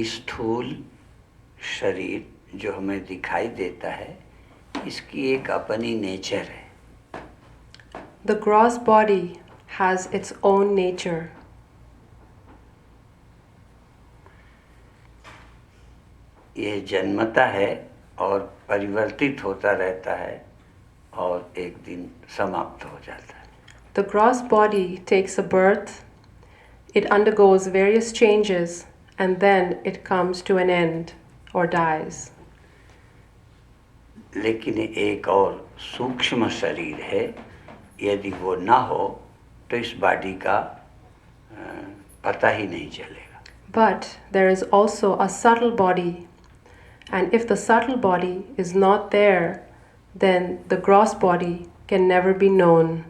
स्थूल शरीर जो हमें दिखाई देता है, इसकी एक अपनी नेचर है. The gross body has its own nature. ये जन्मता है और परिवर्तित होता रहता है और एक दिन समाप्त हो जाता है. The gross body takes a birth, it undergoes various changes, and then it comes to an end or dies. लेकिन एक और सूक्ष्म शरीर है, यदि वो ना हो तो इस बॉडी का पता ही नहीं चलेगा. But there is also a subtle body, and if the subtle body is not there, then the gross body can never be known.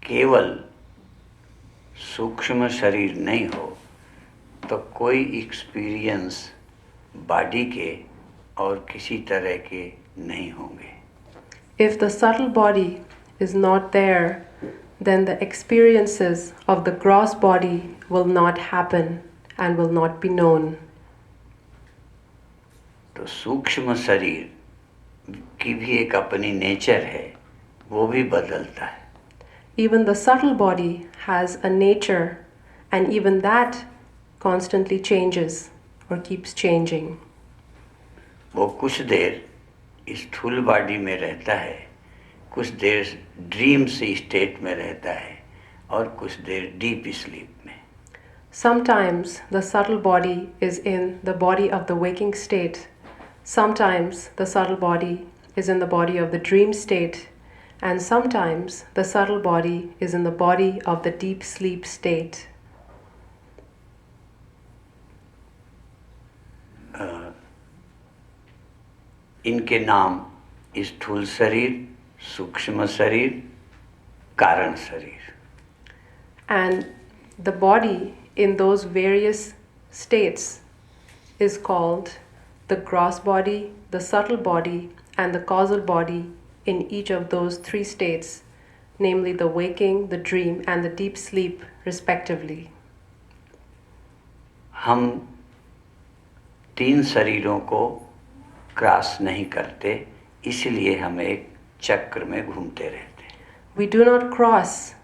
केवल सूक्ष्म शरीर नहीं हो तो कोई एक्सपीरियंस बॉडी के और किसी तरह के नहीं होंगे. If the subtle body is not there, then the experiences of the gross body will not happen and will not be known. तो सूक्ष्म शरीर की भी एक अपनी नेचर है, वो भी बदलता है. Even the subtle body has a nature, and even that constantly changes or keeps changing. वो कुछ देर स्थूल बॉडी में रहता है, कुछ देर ड्रीम से स्टेट में रहता है और कुछ देर डीप स्लीप में. Sometimes the subtle body is in the body of the waking state. Sometimes the subtle body is in the body of the dream state. And sometimes the subtle body is in the body of the deep sleep state. इनके नाम स्थूल शरीर, सूक्ष्म शरीर, कारण शरीर. And the body in those various states is called the gross body, the subtle body, and the causal body in each of those three states, namely the waking, the dream, and the deep sleep, respectively. हम तीन शरीरों को cross नहीं करते, इसलिए हम एक चक्र में घूमते रहते हैं. We do not cross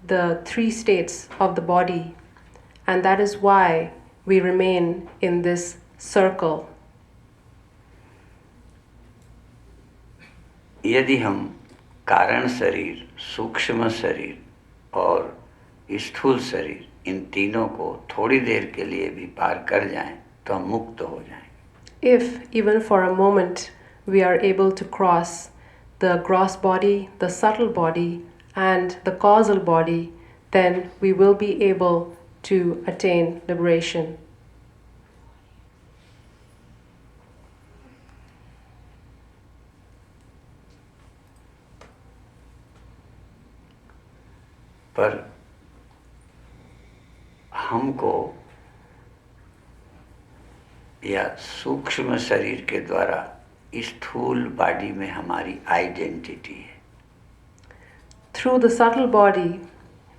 the three states of the body, and that is why we remain in this circle. यदि हम कारण शरीर, सूक्ष्म शरीर और स्थूल शरीर, इन तीनों को थोड़ी देर के लिए भी पार कर जाएं तो हम मुक्त हो जाएंगे. If even for a moment we are able to cross the gross body, the subtle body, and the causal body, then we will be able to attain liberation. पर हमको या सूक्ष्म शरीर के द्वारा स्थूल बॉडी में हमारी आइडेंटिटी है. Through the subtle body,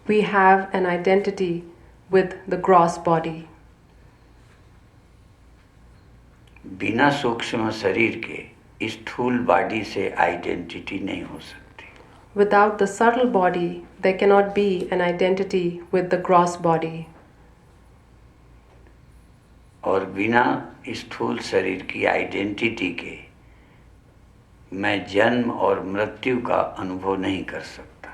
we have an identity with the gross body. बिना सूक्ष्म शरीर के स्थूल बॉडी से आइडेंटिटी नहीं हो सकती. Without the subtle body, there cannot be an identity with the gross body. और बिना स्थूल शरीर की आइडेंटिटी के मैं जन्म और मृत्यु का अनुभव नहीं कर सकता.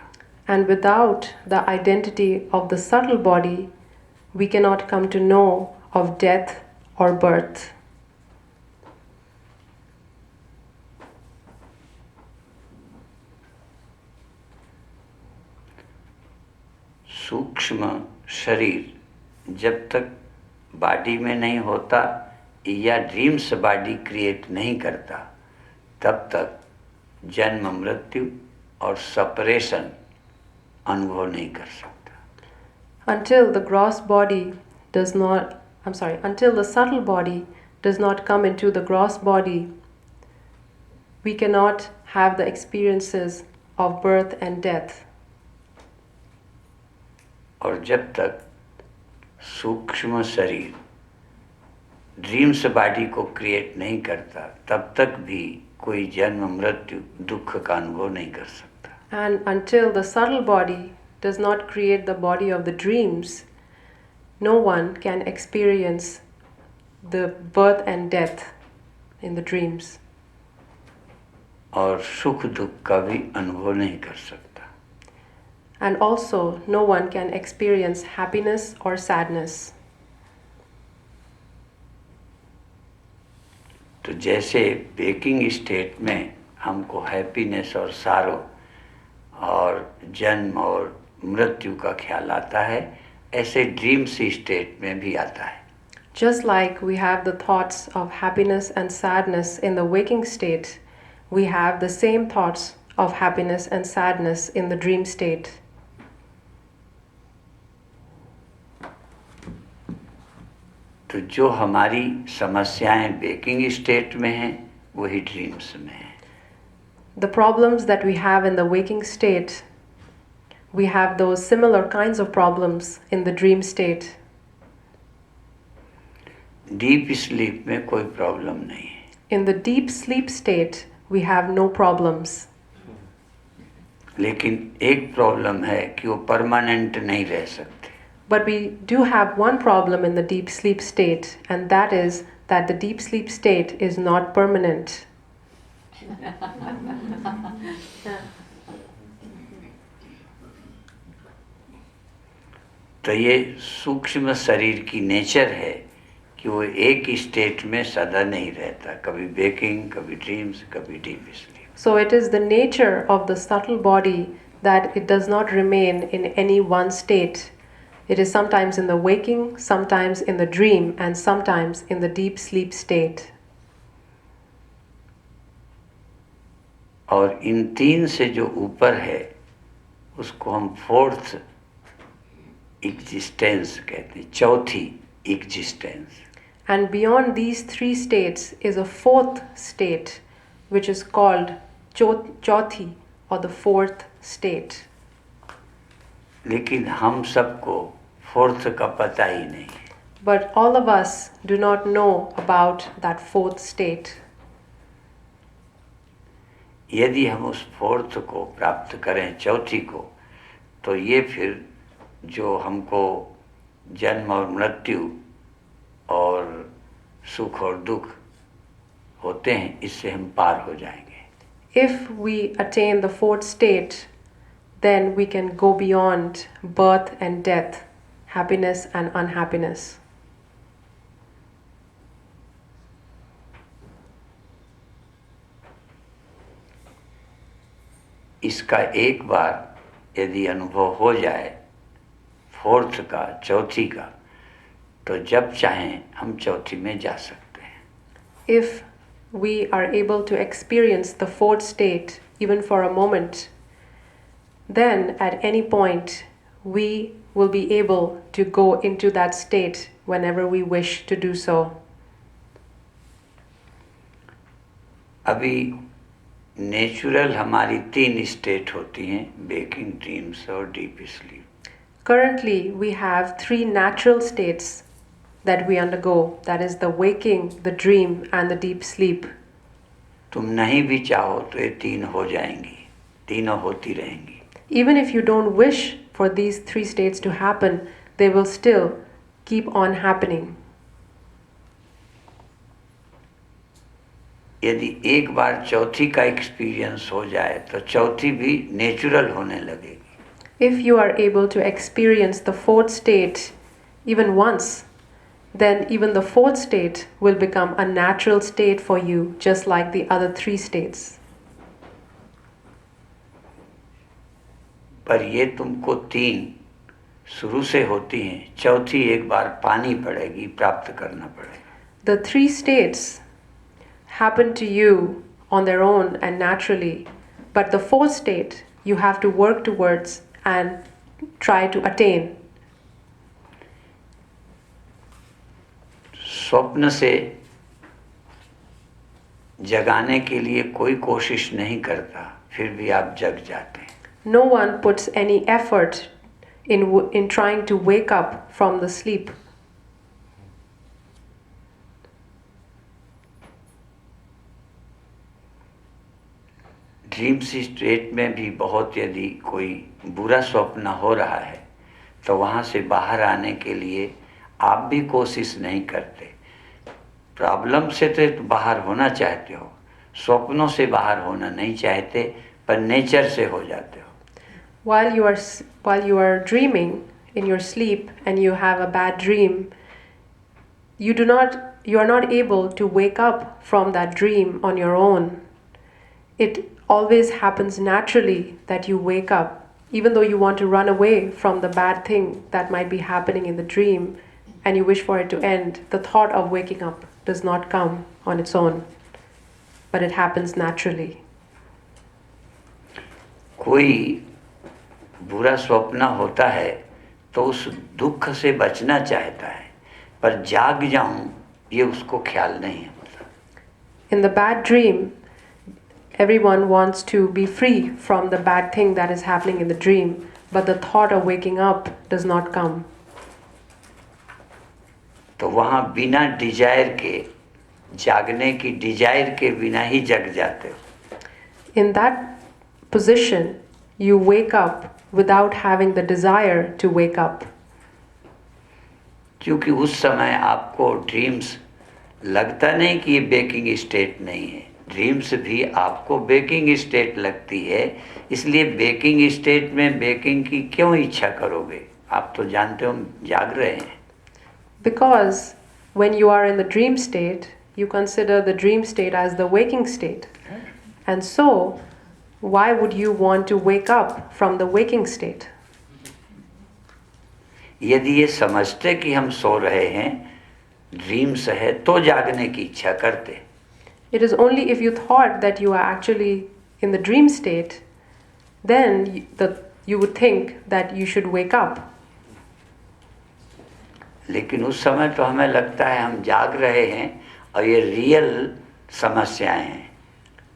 And without the identity of the subtle body, we cannot come to know of death or birth. सूक्ष्म शरीर जब तक बॉडी में नहीं होता या ड्रीम्स बॉडी क्रिएट नहीं करता, तब तक जन्म, मृत्यु और सेपरेशन अनुभव नहीं कर सकता. Until the gross body does not, until the subtle body does not come into the gross body, we cannot have the experiences of birth and death. और जब तक सूक्ष्म शरीर ड्रीम्स बॉडी को क्रिएट नहीं करता तब तक भी कोई जन्म मृत्यु दुख का अनुभव नहीं कर सकता. And until the subtle body does not create the body of the dreams, no one can experience the birth and death in the dreams. और सुख दुख का भी अनुभव नहीं कर सकता. And also, no one can experience happiness or sadness. तो जैसे वेकिंग स्टेट में हमको हैप्पीनेस और सारो और जन्म और मृत्यु का ख्याल आता है, ऐसे ड्रीम्स स्टेट में भी आता है. Just like we have the thoughts of happiness and sadness in the waking state, we have the same thoughts of happiness and sadness in the dream state. तो जो हमारी समस्याएं वेकिंग स्टेट में हैं वही ड्रीम्स में हैं. The problems that we have in the waking state, we have those similar kinds of problems in the dream state. Deep sleep में कोई प्रॉब्लम नहीं है. In the deep sleep state, we have no problems. लेकिन एक problem है कि वो permanent नहीं रह सकते. But we do have one problem in the deep sleep state, and that is that the deep sleep state is not permanent. तो ये सूक्ष्म शरीर की नेचर है कि वो एक स्टेट में सदा नहीं रहता, कभी वेकिंग, कभी ड्रीम्स, कभी deep sleep. So it is the nature of the subtle body that it does not remain in any one state. It is sometimes in the waking, sometimes in the dream, and sometimes in the deep sleep state. और इन तीन से जो ऊपर है उसको हम fourth existence कहते हैं, चौथी existence. And beyond these three states is a fourth state, which is called Chauthi, or the fourth state. लेकिन हम सबको फोर्थ का पता ही नहीं है. But all of us do not know about that fourth state. यदि हम उस फोर्थ को प्राप्त करें, चौथी को, तो ये फिर जो हमको जन्म और मृत्यु और सुख और दुख होते हैं, इससे हम पार हो जाएंगे. If we attain the fourth state, then we can go beyond birth and death, happiness and unhappiness. इसका एक बार यदि अनुभव हो जाए फोर्थ का, चौथी का, तो जब चाहें हम चौथी में जा सकते हैं. If we are able to experience the fourth state even for a moment, then at any point we will be able to go into that state whenever we wish to do so. अभी natural हमारी तीन state होती हैं, waking, dreams और deep sleep. Currently, we have three natural states that we undergo, that is the waking, the dream and the deep sleep. तुम नहीं भी चाहो तो ये तीन हो जाएंगी, तीनों होती रहेंगी. Even if you don't wish for these three states to happen, they will still keep on happening. यदि एक बार चौथी का एक्सपीरियंस हो जाए तो चौथी भी नेचुरल होने लगेगी. If you are able to experience the fourth state even once, then even the fourth state will become a natural state for you, just like the other three states. पर ये तुमको तीन शुरू से होती हैं, चौथी एक बार पानी पड़ेगी, प्राप्त करना पड़ेगा. The three states happen to you on their own and naturally, but the fourth state you have to work towards and try to attain. स्वप्न से जगाने के लिए कोई कोशिश नहीं करता, फिर भी आप जग जाते हैं. No one puts any effort in trying to wake up from the sleep. Dreams state में भी बहुत यदि कोई बुरा स्वप्न हो रहा है तो वहाँ से बाहर आने के लिए आप भी कोशिश नहीं करते। प्रॉब्लम से तो बाहर होना चाहते हो, स्वप्नों से बाहर होना नहीं चाहते, पर नेचर से हो जाते हो। While you are dreaming in your sleep and you have a bad dream, you are not able to wake up from that dream on your own. It always happens naturally that you wake up, even though you want to run away from the bad thing that might be happening in the dream and you wish for it to end. The thought of waking up does not come on its own, but it happens naturally. कोई बुरा स्वप्न होता है तो उस दुख से बचना चाहता है, पर जाग जाऊं ये उसको ख्याल नहीं है। In the bad dream, everyone wants to be free from the bad thing that is happening in the dream, but the thought of waking up does not come. तो वहाँ बिना डिजायर के, जागने की डिजायर के बिना ही जग जाते हो। In that position, you wake up without having the desire to wake up. क्योंकि उस समय आपको ड्रीम्स लगता नहीं कि ये बेकिंग स्टेट नहीं है, ड्रीम्स भी आपको बेकिंग स्टेट लगती है, इसलिए बेकिंग स्टेट में बेकिंग की क्यों इच्छा करोगे? आप तो जानते हो जाग रहे हैं। Because when you are in the dream state, you consider the dream state as the waking state. And so, why would you want to wake up from the waking state? यदि ये समझते कि हम सो रहे हैं, ड्रीम्स है, तो जागने की इच्छा करते। It is only if you thought that you are actually in the dream state, then you would think that you should wake up. लेकिन उस समय तो हमें लगता है हम जाग रहे हैं और ये रियल समस्याएं हैं।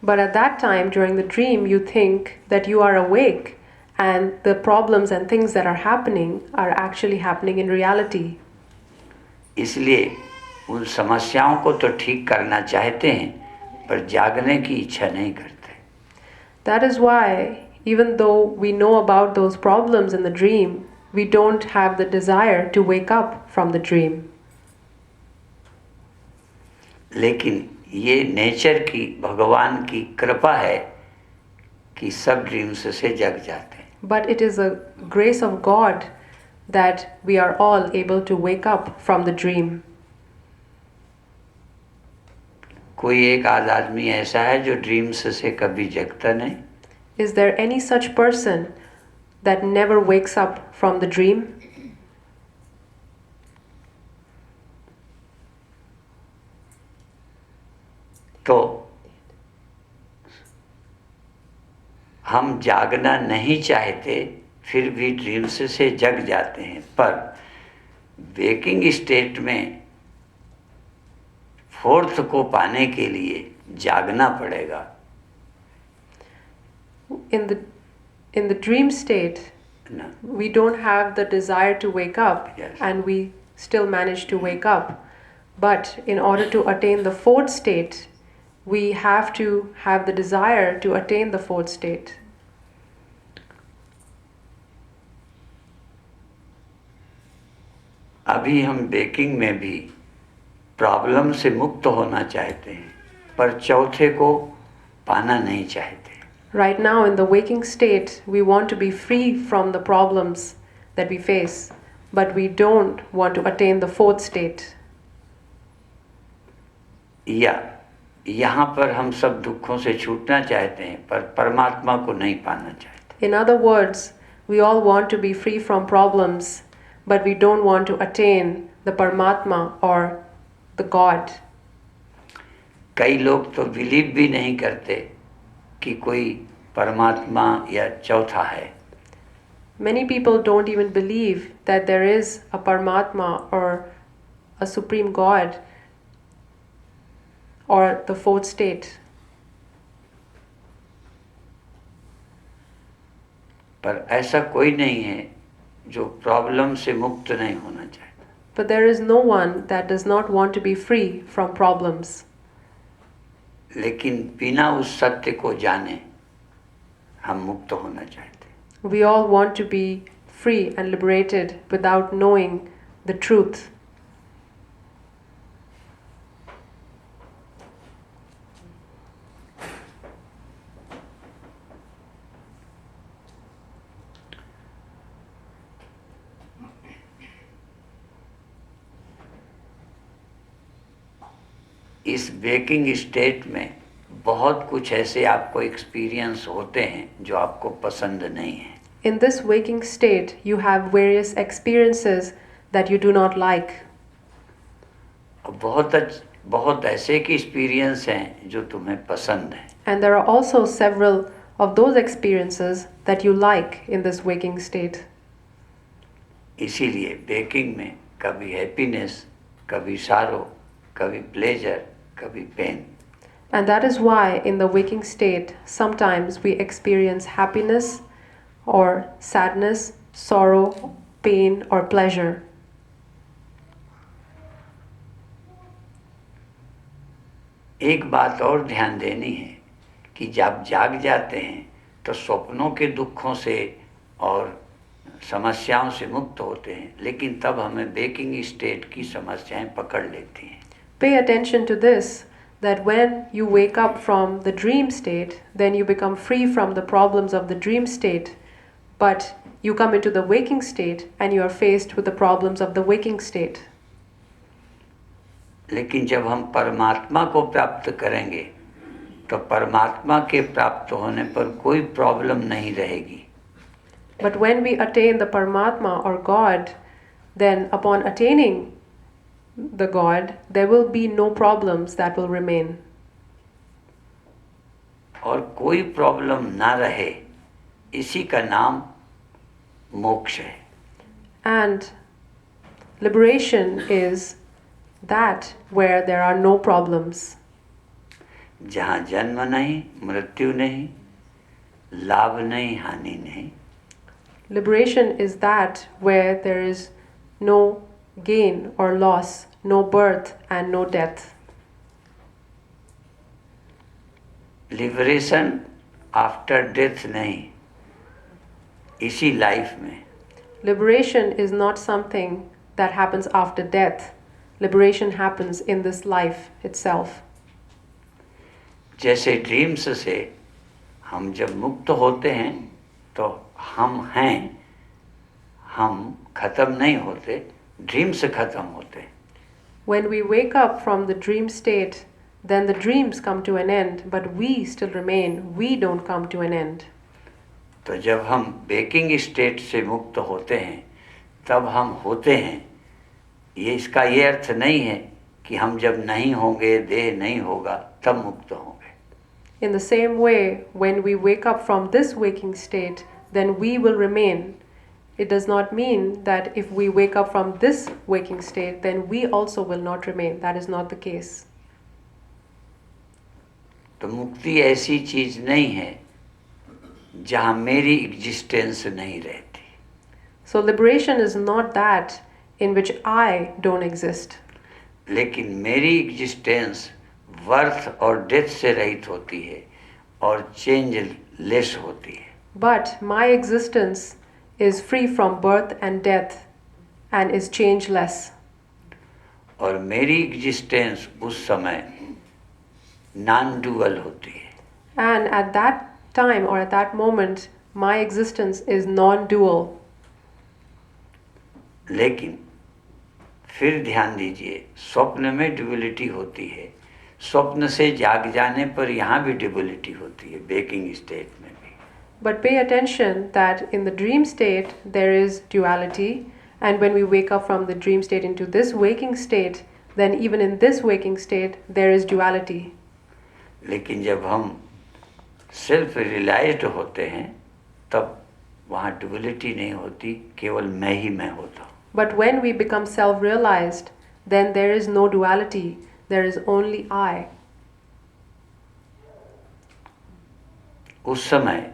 But at that time, during the dream, you think that you are awake and the problems and things that are happening are actually happening in reality. इसलिए उन समस्याओं को तो ठीक करना चाहते हैं, पर जागने की इच्छा नहीं करते। That is why, even though we know about those problems in the dream, we don't have the desire to wake up from the dream. लेकिन ये नेचर की, भगवान की कृपा है कि सब ड्रीम्स से जग जाते हैं। But it is a grace of God that we are all able to wake up from the dream. कोई एक आध आदमी ऐसा है जो ड्रीम्स से कभी जगता नहीं? Is there any such person that never wakes up from the dream? तो हम जागना नहीं चाहते, फिर भी ड्रीम्स से जग जाते हैं, पर वेकिंग स्टेट में फोर्थ को पाने के लिए जागना पड़ेगा। In the dream state, ना? we don't have the desire to wake up, Yes. and we still manage to wake up. But in order to attain the fourth state, we have to have the desire to attain the fourth state. अभी हम baking में भी problem से मुक्त होना चाहते हैं, पर चौथे को पाना नहीं चाहते। Right now, in the waking state, we want to be free from the problems that we face, but we don't want to attain the fourth state. या यहाँ पर हम सब दुखों से छूटना चाहते हैं, पर परमात्मा को नहीं पाना चाहते। In other words, we all want to be free from problems, but we don't want to attain the Paramatma or the God. कई लोग तो बिलीव भी नहीं करते कि कोई परमात्मा या चौथा है। Many people don't even believe that there is a Paramatma or a Supreme God or the fourth state. पर ऐसा कोई नहीं है जो प्रॉब्लम से मुक्त नहीं होना चाहता. But there is no one that does not want to be free from problems. लेकिन बिना उस सत्य को जाने हम मुक्त होना चाहते. We all want to be free and liberated without knowing the truth. इस वेकिंग स्टेट में बहुत कुछ ऐसे आपको एक्सपीरियंस होते हैं जो आपको पसंद नहीं है. In this waking state, you have various experiences that you do not like. बहुत ऐसे के एक्सपीरियंस हैं जो तुम्हें पसंद हैं. And there are also several of those experiences that you like in this waking state. इसीलिए वेकिंग में कभी हैप्पीनेस, कभी सारो, कभी प्लेजर, कभी pen. And that is why in the waking state, sometimes we experience happiness or sadness, sorrow, pain, or pleasure. एक बात और ध्यान देनी है कि जब जाग जाते हैं तो स्वप्नों के दुखों से और समस्याओं से मुक्त होते हैं, लेकिन तब हमें वेकिंग स्टेट की समस्याएं पकड़ लेती हैं. Pay attention to this, that when you wake up from the dream state, then you become free from the problems of the dream state, but you come into the waking state and you are faced with the problems of the waking state. लेकिन जब हम परमात्मा को प्राप्त करेंगे तो परमात्मा के प्राप्त होने पर कोई प्रॉब्लम नहीं रहेगी. But when we attain the Paramatma or God, then upon attaining the God, there will be no problems that will remain. और कोई प्रॉब्लम ना रहे, इसी का नाम मोक्ष है. And liberation is that where there are no problems. जहाँ जन्म नहीं, मृत्यु नहीं, लाभ नहीं, हानि नहीं. Liberation is that where there is no gain or loss, no birth and no death. Liberation after death नहीं, इसी लाइफ में. Liberation is not something that happens after death. Liberation happens in this life itself. जैसे dreams से हम जब मुक्त होते हैं तो हम हैं, हम खत्म नहीं होते, ड्रीम्स खत्म होते हैं. When we wake up from the dream state, then the dreams come to an end, but we still remain. We don't come to an end. तो जब हम वेकिंग स्टेट से मुक्त होते हैं तब हम होते हैं. इसका ये अर्थ नहीं है कि हम जब नहीं होंगे, देह नहीं होगा, तब मुक्त होंगे. In the same way, when we wake up from this waking state, then we will remain. It does not mean that if we wake up from this waking state, then we also will not remain. That is not the case. तो मुक्ति ऐसी चीज नहीं है जहाँ मेरी existence नहीं रहती. So liberation is not that in which I don't exist. लेकिन मेरी एग्जिस्टेंस बर्थ और डेथ से रहित होती है और चेंज लेस होती है. But my existence is free from birth and death and is changeless. और मेरी एग्जिस्टेंस उस समय नॉन डुअल होती है. And at that time or at that moment, my existence is non-dual. लेकिन फिर ध्यान दीजिए, स्वप्न में ड्युअलिटी होती है. स्वप्न से जाग जाने पर यहाँ भी ड्युअलिटी होती है, वेकिंग स्टेट में भी. But pay attention that in the dream state there is duality, and when we wake up from the dream state into this waking state, then even in this waking state there is duality. लेकिन जब हम self realised होते हैं तब वहाँ duality नहीं होती, केवल मैं ही मैं होता हूँ. But when we become self-realized, then there is no duality, there is only I. उस समय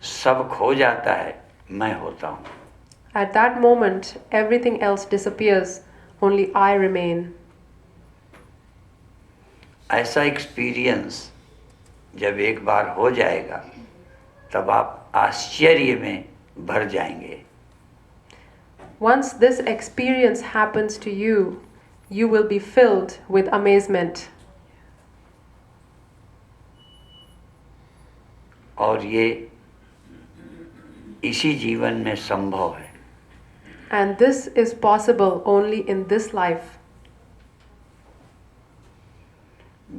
सब खो जाता है, मैं होता हूँ. At that moment, everything else disappears, only I remain. ऐसा एक्सपीरियंस जब एक बार हो जाएगा तब आप आश्चर्य में भर जाएंगे. Once this experience happens to you, you will be filled with amazement. और ये इसी जीवन में संभव है. And this is possible only in this life.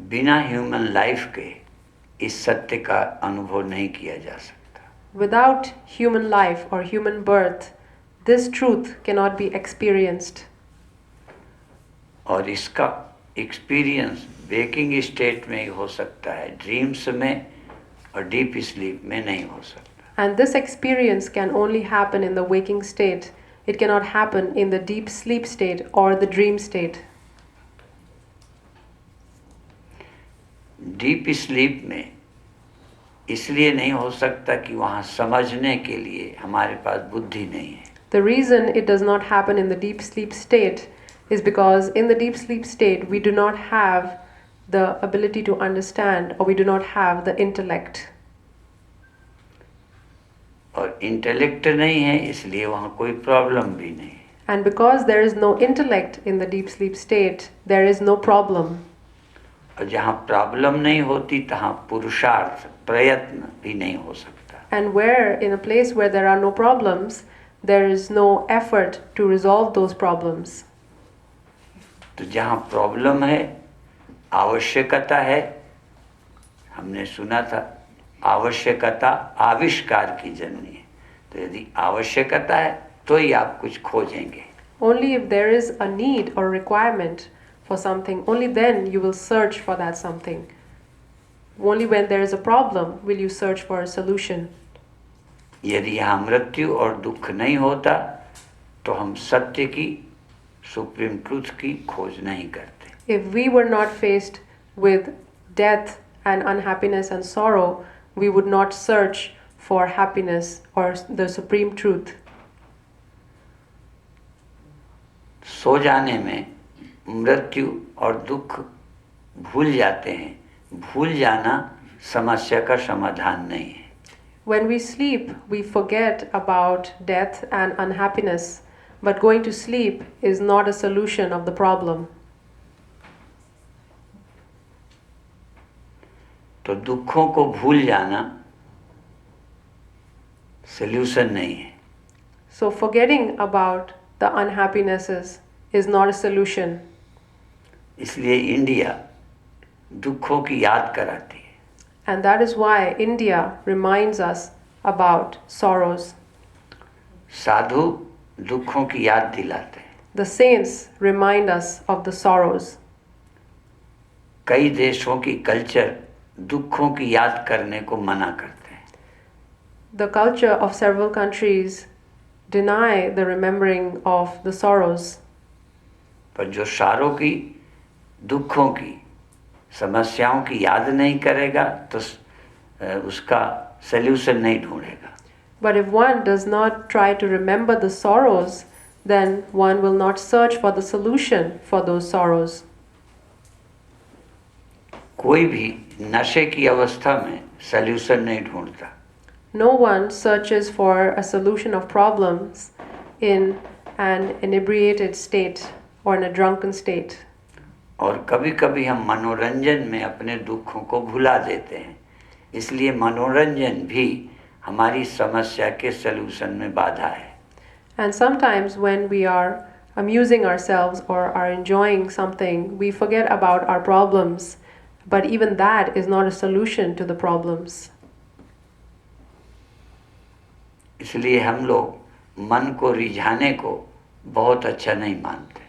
बिना ह्यूमन लाइफ के इस सत्य का अनुभव नहीं किया जा सकता. Without human life or human birth, this truth cannot be experienced. और इसका एक्सपीरियंस वेकिंग स्टेट में ही हो सकता है, ड्रीम्स में और डीप स्लीप में नहीं हो सकता. And this experience can only happen in the waking state. It cannot happen in the deep sleep state or the dream state. Deep sleep में इसलिए नहीं हो सकता कि वहाँ समझने के लिए हमारे पास बुद्धि नहीं है. The reason it does not happen in the deep sleep state is because in the deep sleep state we do not have the ability to understand, or we do not have the intellect. और intellect नहीं है इसलिए वहाँ कोई problem भी नहीं है. And because there is no intellect in the deep sleep state, there is no problem. और जहाँ प्रॉब्लम नहीं होती तहाँ पुरुषार्थ प्रयत्न भी नहीं हो सकता. And where, in a place where there are no problems, there is no effort to resolve those problems. तो जहाँ प्रॉब्लम है, आवश्यकता है. हमने सुना था आवश्यकता आविष्कार की जननी है. तो यदि आवश्यकता है तो ही आप कुछ खोजेंगे. Only if there is a need or requirement for something, only then you will search for that something. Only when there is a problem will you search for a solution. यदि यहाँ मृत्यु और दुख नहीं होता तो हम सत्य की, सुप्रीम ट्रूथ की खोज नहीं करते. If we were not faced with death and unhappiness and sorrow, we would not search for happiness or the supreme truth. सो जाने में मृत्यु और दुख भूल जाते हैं. भूल जाना समस्या का समाधान नहीं है. When we sleep, we forget about death and unhappiness, but going to sleep is not a solution of the problem. तो दुखों को भूल जाना सल्यूशन नहीं है. So forgetting about the unhappinesses is not a solution. इसलिए इंडिया दुखों की याद कराती है. And that is why India reminds us about sorrows. साधु दुखों की याद दिलाते हैं. The saints remind us of the sorrows. कई देशों की कल्चर दुखों की याद करने को मना करते हैं. The culture of several countries deny the remembering of the sorrows. पर जो सारों की, दुखों की, समस्याओं की याद नहीं करेगा तो उसका सल्यूशन नहीं ढूंढेगा. But if one does not try to remember the sorrows, then one will not search for the solution for those sorrows. कोई भी नशे की अवस्था में सल्यूशन नहीं ढूंढता. No one searches for a solution of problems in an inebriated state or in a drunken state. और कभी-कभी हम मनोरंजन में अपने दुखों को भुला देते हैं. इसलिए मनोरंजन भी हमारी समस्या के सलूशन में बाधा है. And sometimes when we are amusing ourselves or are enjoying something, we forget about our problems. But even that is not a solution to the problems. इसलिए हम लोग मन को रिझाने को बहुत अच्छा नहीं मानते.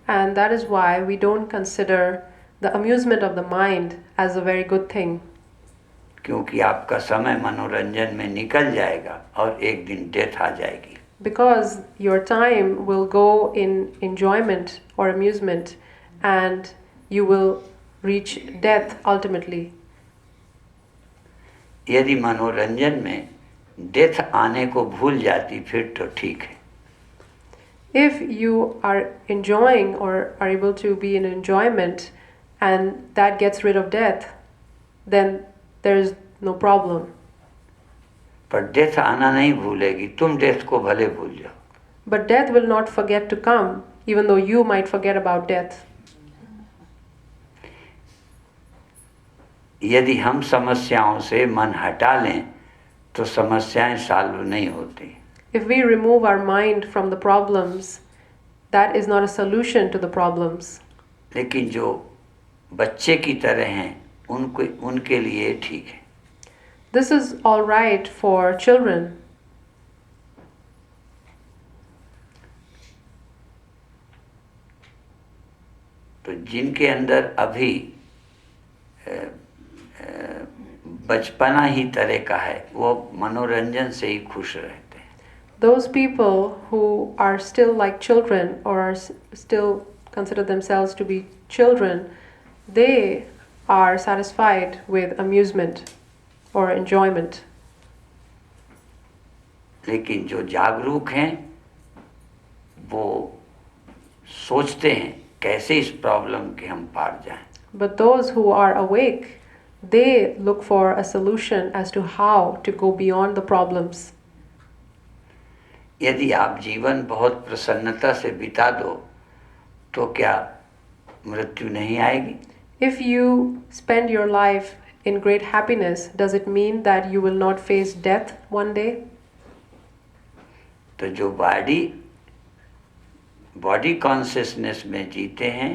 And that is why we don't consider the amusement of the mind as a very good thing. क्योंकि आपका समय मनोरंजन में निकल जाएगा और एक दिन डेथ आ जाएगी. Because your time will go in enjoyment or amusement, and you will reach death ultimately. यदि मनोरंजन में डेथ आने को भूल जाती फिर तो ठीक है. If you are enjoying or are able to be in enjoyment and that gets rid of death, then there is no problem. पर डेथ आना नहीं भूलेगी. तुम डेथ को भले भूल जाओ. But death will not forget to come, even though you might forget about death. यदि हम समस्याओं से मन हटा लें तो समस्याएं सॉल्व नहीं होती. If we remove our mind from the problems, that is not a solution to the problems. लेकिन जो बच्चे की तरह हैं उनके लिए ठीक है. This is all right for children. तो जिनके अंदर अभी बचपना ही तरह का है वो मनोरंजन से ही खुश रहते हैं. Those people who are still like children or are still consider themselves to be children, they are satisfied with amusement or enjoyment. लेकिन जो जागरूक हैं वो सोचते हैं कैसे इस प्रॉब्लम के हम पार जाएं. But those who are awake, they look for a solution as to how to go beyond the problems. यदि आप जीवन बहुत प्रसन्नता से बिता दो तो क्या मृत्यु नहीं आएगी? If you spend your life in great happiness, does it mean that you will not face death one day? तो जो बॉडी कॉन्शियसनेस में जीते हैं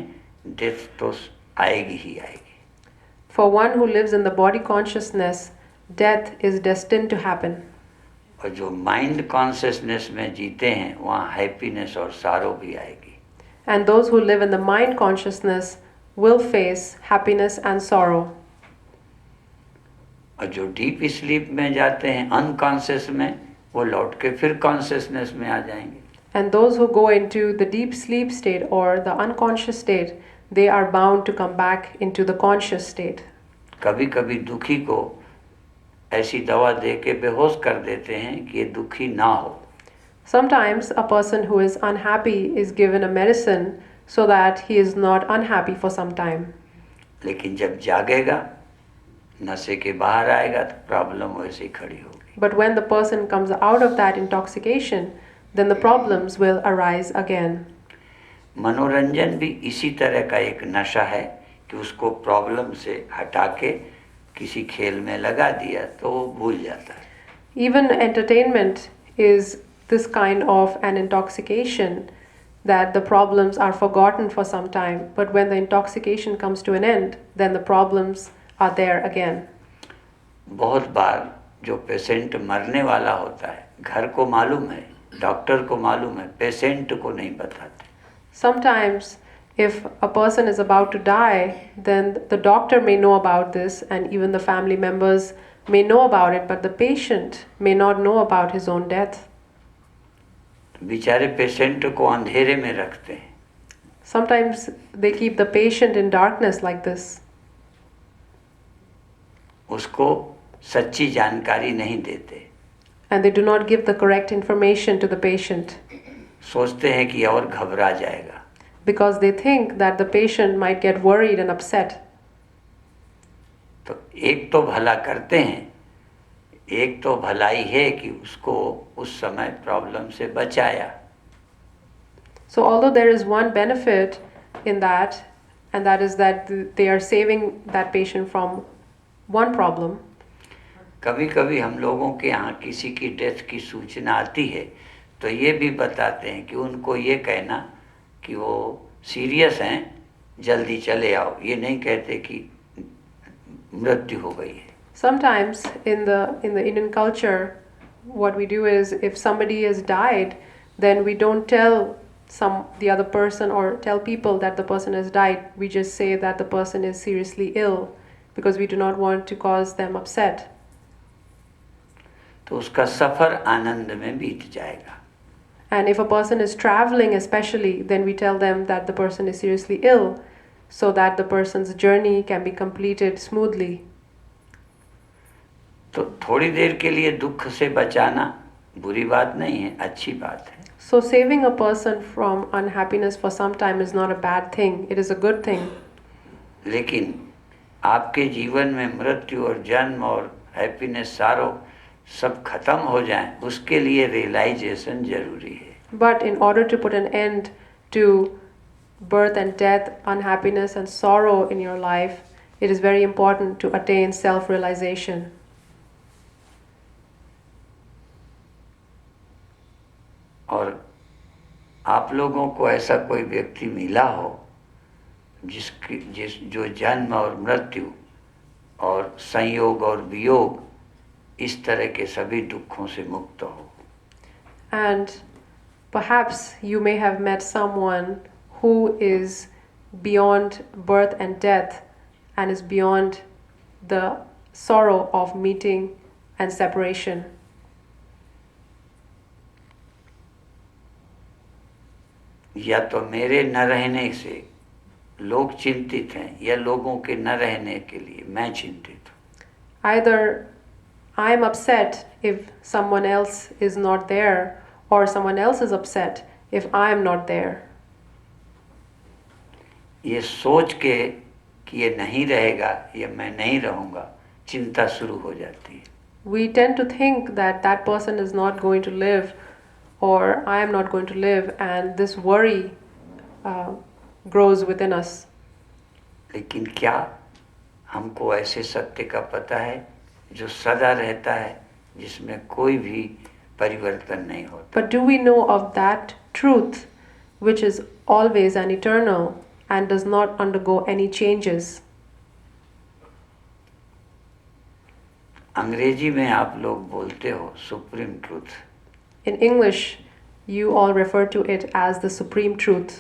डेथ तो आएगी ही आएगी. For one who lives in the body consciousness, death is destined to happen. और जो माइंड कॉन्शियसनेस में जीते हैं वहाँ हैप्पीनेस और सारो भी आएगी. And those who live in the mind consciousness will face happiness and sorrow. और जो डीप स्लीप में जाते हैं अनकॉन्शियस में वो लौट के फिर कॉन्शियसनेस में आ जाएंगे. And those who go into the deep sleep state or the unconscious state, they are bound to come back into the conscious state. कभी कभी दुखी को ऐसी दवा दे के बेहोश कर देते हैं कि ये दुखी ना हो. Sometimes a person who is unhappy is given a medicine so that he is not unhappy for some time. लेकिन जब जागेगा नशे के बाहर आएगा तो प्रॉब्लम वैसे ही खड़ी होगी. But when the person comes out of that intoxication, then the problems will arise again. मनोरंजन भी इसी तरह का एक नशा है कि उसको प्रॉब्लम से हटा के किसी खेल में लगा दिया तो वो भूल जाता है. Even entertainment is this kind of an intoxication that the problems are forgotten for some time, but when the intoxication comes to an end, then the problems are there again. बहुत बार जो पेशेंट मरने वाला होता है घर को मालूम है, डॉक्टर को मालूम है, पेशेंट को नहीं बताते. Sometimes if a person is about to die, then the doctor may know about this and even the family members may know about it, but the patient may not know about his own death. बेचारे patient को अंधेरे में रखते हैं. Sometimes they keep the patient in darkness like this. उसको सच्ची जानकारी नहीं देते. And they do not give the correct information to the patient. सोचते हैं कि और घबरा जाएगा. Because they think that the patient might get worried and upset. तो एक तो भला करते हैं, एक तो भलाई है कि उसको उस समय प्रॉब्लम से बचाया. So although there is one benefit in that, and that is that they are saving that patient from one problem. कभी कभी हम लोगों के यहाँ किसी की डेथ की सूचना आती है तो ये भी बताते हैं कि उनको ये कहना कि वो सीरियस हैं, जल्दी चले आओ. ये नहीं कहते कि मृत्यु हो गई है. Sometimes in the Indian culture, what we do is if somebody has died, then we don't tell the other person or tell people that the person has died. We just say that the person is seriously ill because we do not want to cause them upset. तो उसका सफ़र आनंद में बीत जाएगा. And if a person is traveling especially, then we tell them that the person is seriously ill so that the person's journey can be completed smoothly. तो थोड़ी देर के लिए दुख से बचाना बुरी बात नहीं है, अच्छी बात है। So saving a person from unhappiness for some time is not a bad thing. It is a good thing. लेकिन आपके जीवन में मृत्यु और जन्म और हैप्पीनेस सारो सब खत्म हो जाए, उसके लिए रियलाइजेशन जरूरी है। But in order to put an end to birth and death, unhappiness and sorrow in your life, it is very important to attain self-realization. और आप लोगों को ऐसा कोई व्यक्ति मिला हो जो जन्म और मृत्यु और संयोग और वियोग इस तरह के सभी दुखों से मुक्त हो। And perhaps you may have met someone who is beyond birth and death and is beyond the sorrow of meeting and separation. या तो मेरे न रहने से लोग चिंतित हैं या लोगों के न रहने के लिए मैं चिंतित हूँ। Either I am upset if someone else is not there, or someone else is upset if I am not there. ये सोच के कि ये नहीं रहेगा या मैं नहीं रहूँगा, चिंता शुरू हो जाती है। We tend to think that that person is not going to live, or I am not going to live, and this worry grows within us. लेकिन क्या हमको ऐसे सत्य का पता है जो सदा रहता है, जिसमें कोई भी परिवर्तन नहीं होता? But do we know of that truth which is always and eternal and does not undergo any changes? अंग्रेजी में आप लोग बोलते हो supreme truth. In English, you all refer to it as the supreme truth.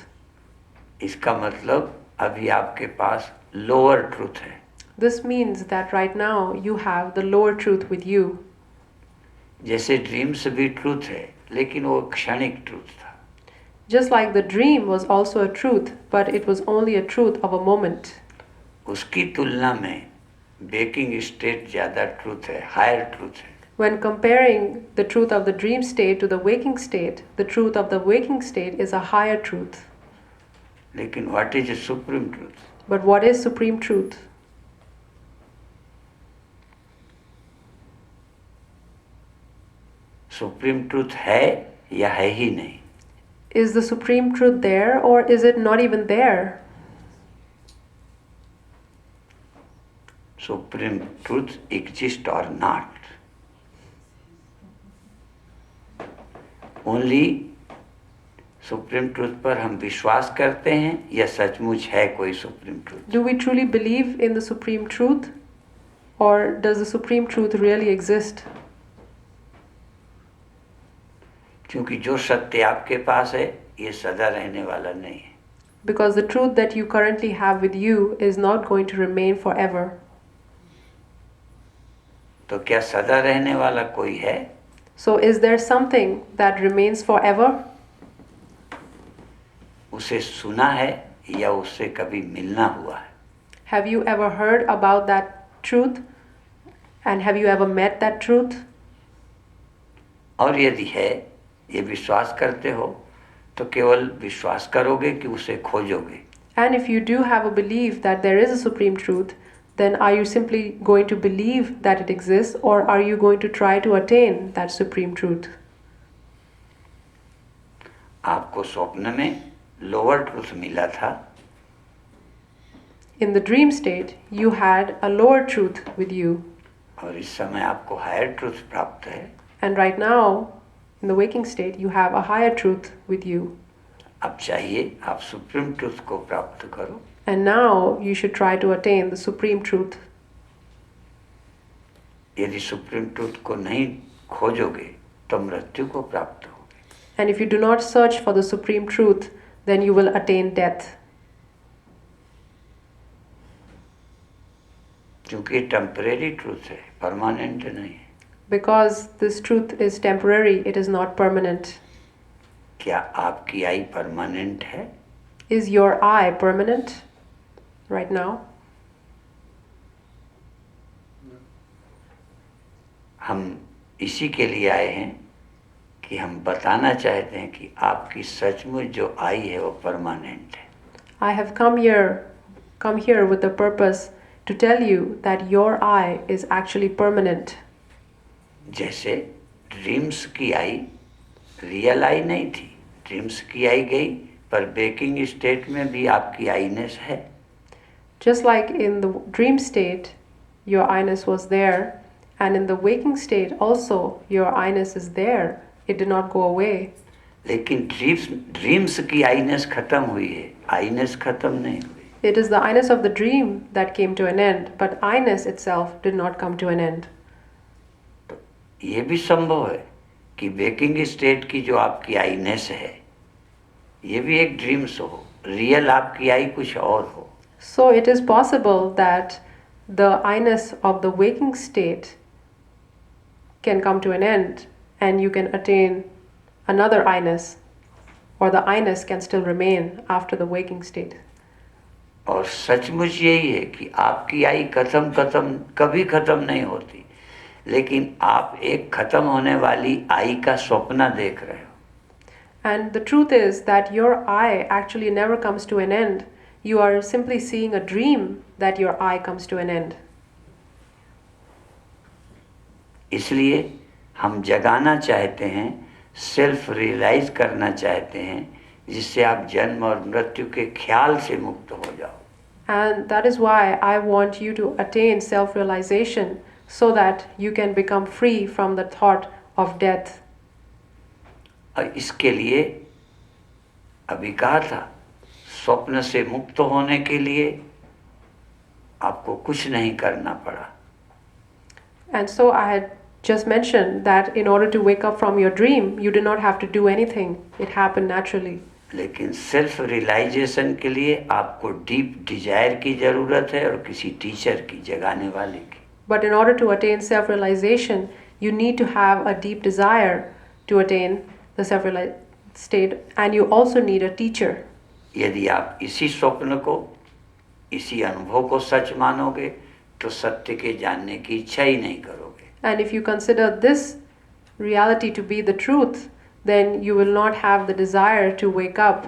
इसका मतलब अभी आपके पास लोअर ट्रूथ है। This means that right now you have the lower truth with you. जैसे ड्रीम्स भी ट्रूथ है, लेकिन वो क्षणिक ट्रूथ था। Just like the dream was also a truth, but it was only a truth of a moment. उसकी तुलना में वेकिंग स्टेट ज़्यादा ट्रूथ है, हायर ट्रूथ है। When comparing the truth of the dream state to the waking state, the truth of the waking state is a higher truth. लेकिन what is supreme truth? But what is supreme truth? Supreme truth है या है ही नहीं? Is the supreme truth there, or is it not even there? Supreme truth exist और not, only supreme truth पर हम विश्वास करते हैं या सचमुच है कोई supreme truth? Do we truly believe in the supreme truth, or does the supreme truth really exist? क्योंकि जो सत्य आपके पास है ये सदा रहने वाला नहीं है। Because the truth that you currently have with you is not going to remain forever. तो क्या सदा रहने वाला कोई है? So is there something that remains forever? उसे सुना है या उससे कभी मिलना हुआ है? Have you ever heard about that truth? And have you ever met that truth? और यदि है, ये विश्वास करते हो, तो केवल विश्वास करोगे कि उसे खोजोगे? And if you do have a belief that there is a supreme truth, then are you simply going to believe that it exists, or are you going to try to attain that supreme truth? आपको स्वप्न में lower truth मिला था, In the dream state, you had a lower truth with you. और इस समय आपको higher truth प्राप्त है। And right now, in the waking state, you have a higher truth with you. अब चाहिए आप सुप्रीम ट्रूथ को प्राप्त करो। And now you should try to attain the supreme truth. यदि सुप्रीम ट्रूथ को नहीं खोजोगे तो मृत्यु को प्राप्त होगे। And if you do not search for the supreme truth, then you will attain death. क्योंकि टेम्परेरी ट्रूथ है, परमानेंट नहीं है। Because this truth is temporary, it is not permanent. क्या आपकी आई परमानेंट है? Is your eye permanent right now? हम इसी के लिए आए हैं कि हम बताना चाहते हैं कि आपकी सचमुच जो आई है वो परमानेंट है. I have come here with the purpose to tell you that your I is actually permanent. जैसे ड्रीम्स की आई रियल आई नहीं थी, ड्रीम्स की आई गई, पर वेकिंग स्टेट में भी आपकी आईनेस है. Just like in the dream state, your I-ness was there, and in the waking state also, your I-ness is there. It did not go away. लेकिन ड्रीम्स की आईनेस खत्म हुई है, आईनेस खत्म नहीं हुई. It is the I-ness of the dream that came to an end, but I-ness itself did not come to an end. तो ये भी संभव है कि वेकिंग स्टेट की जो आपकी आईनेस है ये भी एक ड्रीम्स हो, रियल आपकी आई कुछ और हो. So it is possible that the I-ness of the waking state can come to an end and you can attain another I-ness, or the I-ness can still remain after the waking state. और सचमुच यही है कि आपकी आई कभी खत्म नहीं होती, लेकिन आप एक खत्म होने वाली आई का सपना देख रहे हो. And the truth is that your I actually never comes to an end. You are simply seeing a dream that your I comes to an end. इसलिए हम जगाना चाहते हैं, सेल्फ रियलाइज करना चाहते हैं, जिससे आप जन्म और मृत्यु के ख्याल से मुक्त हो जाओ. And that is why I want you to attain self-realization so that you can become free from the thought of death. और इसके लिए अभी कहा था, स्वप्न से मुक्त होने के लिए आपको कुछ नहीं करना पड़ा. And so I had just mentioned that in order to wake up from your dream, you did not have to do anything. It happened naturally. लेकिन सेल्फ रियलाइजेशन के लिए आपको डीप डिजायर की ज़रूरत है और किसी टीचर की, जगाने वाले की. But in order to attain self-realization, you need to have a deep desire to attain the self-realized state, and you also need a teacher. यदि आप इसी स्वप्न को, इसी अनुभव को सच मानोगे तो सत्य के जानने की इच्छा ही नहीं करोगे. And if you consider this reality to be the truth, then you will not have the desire to wake up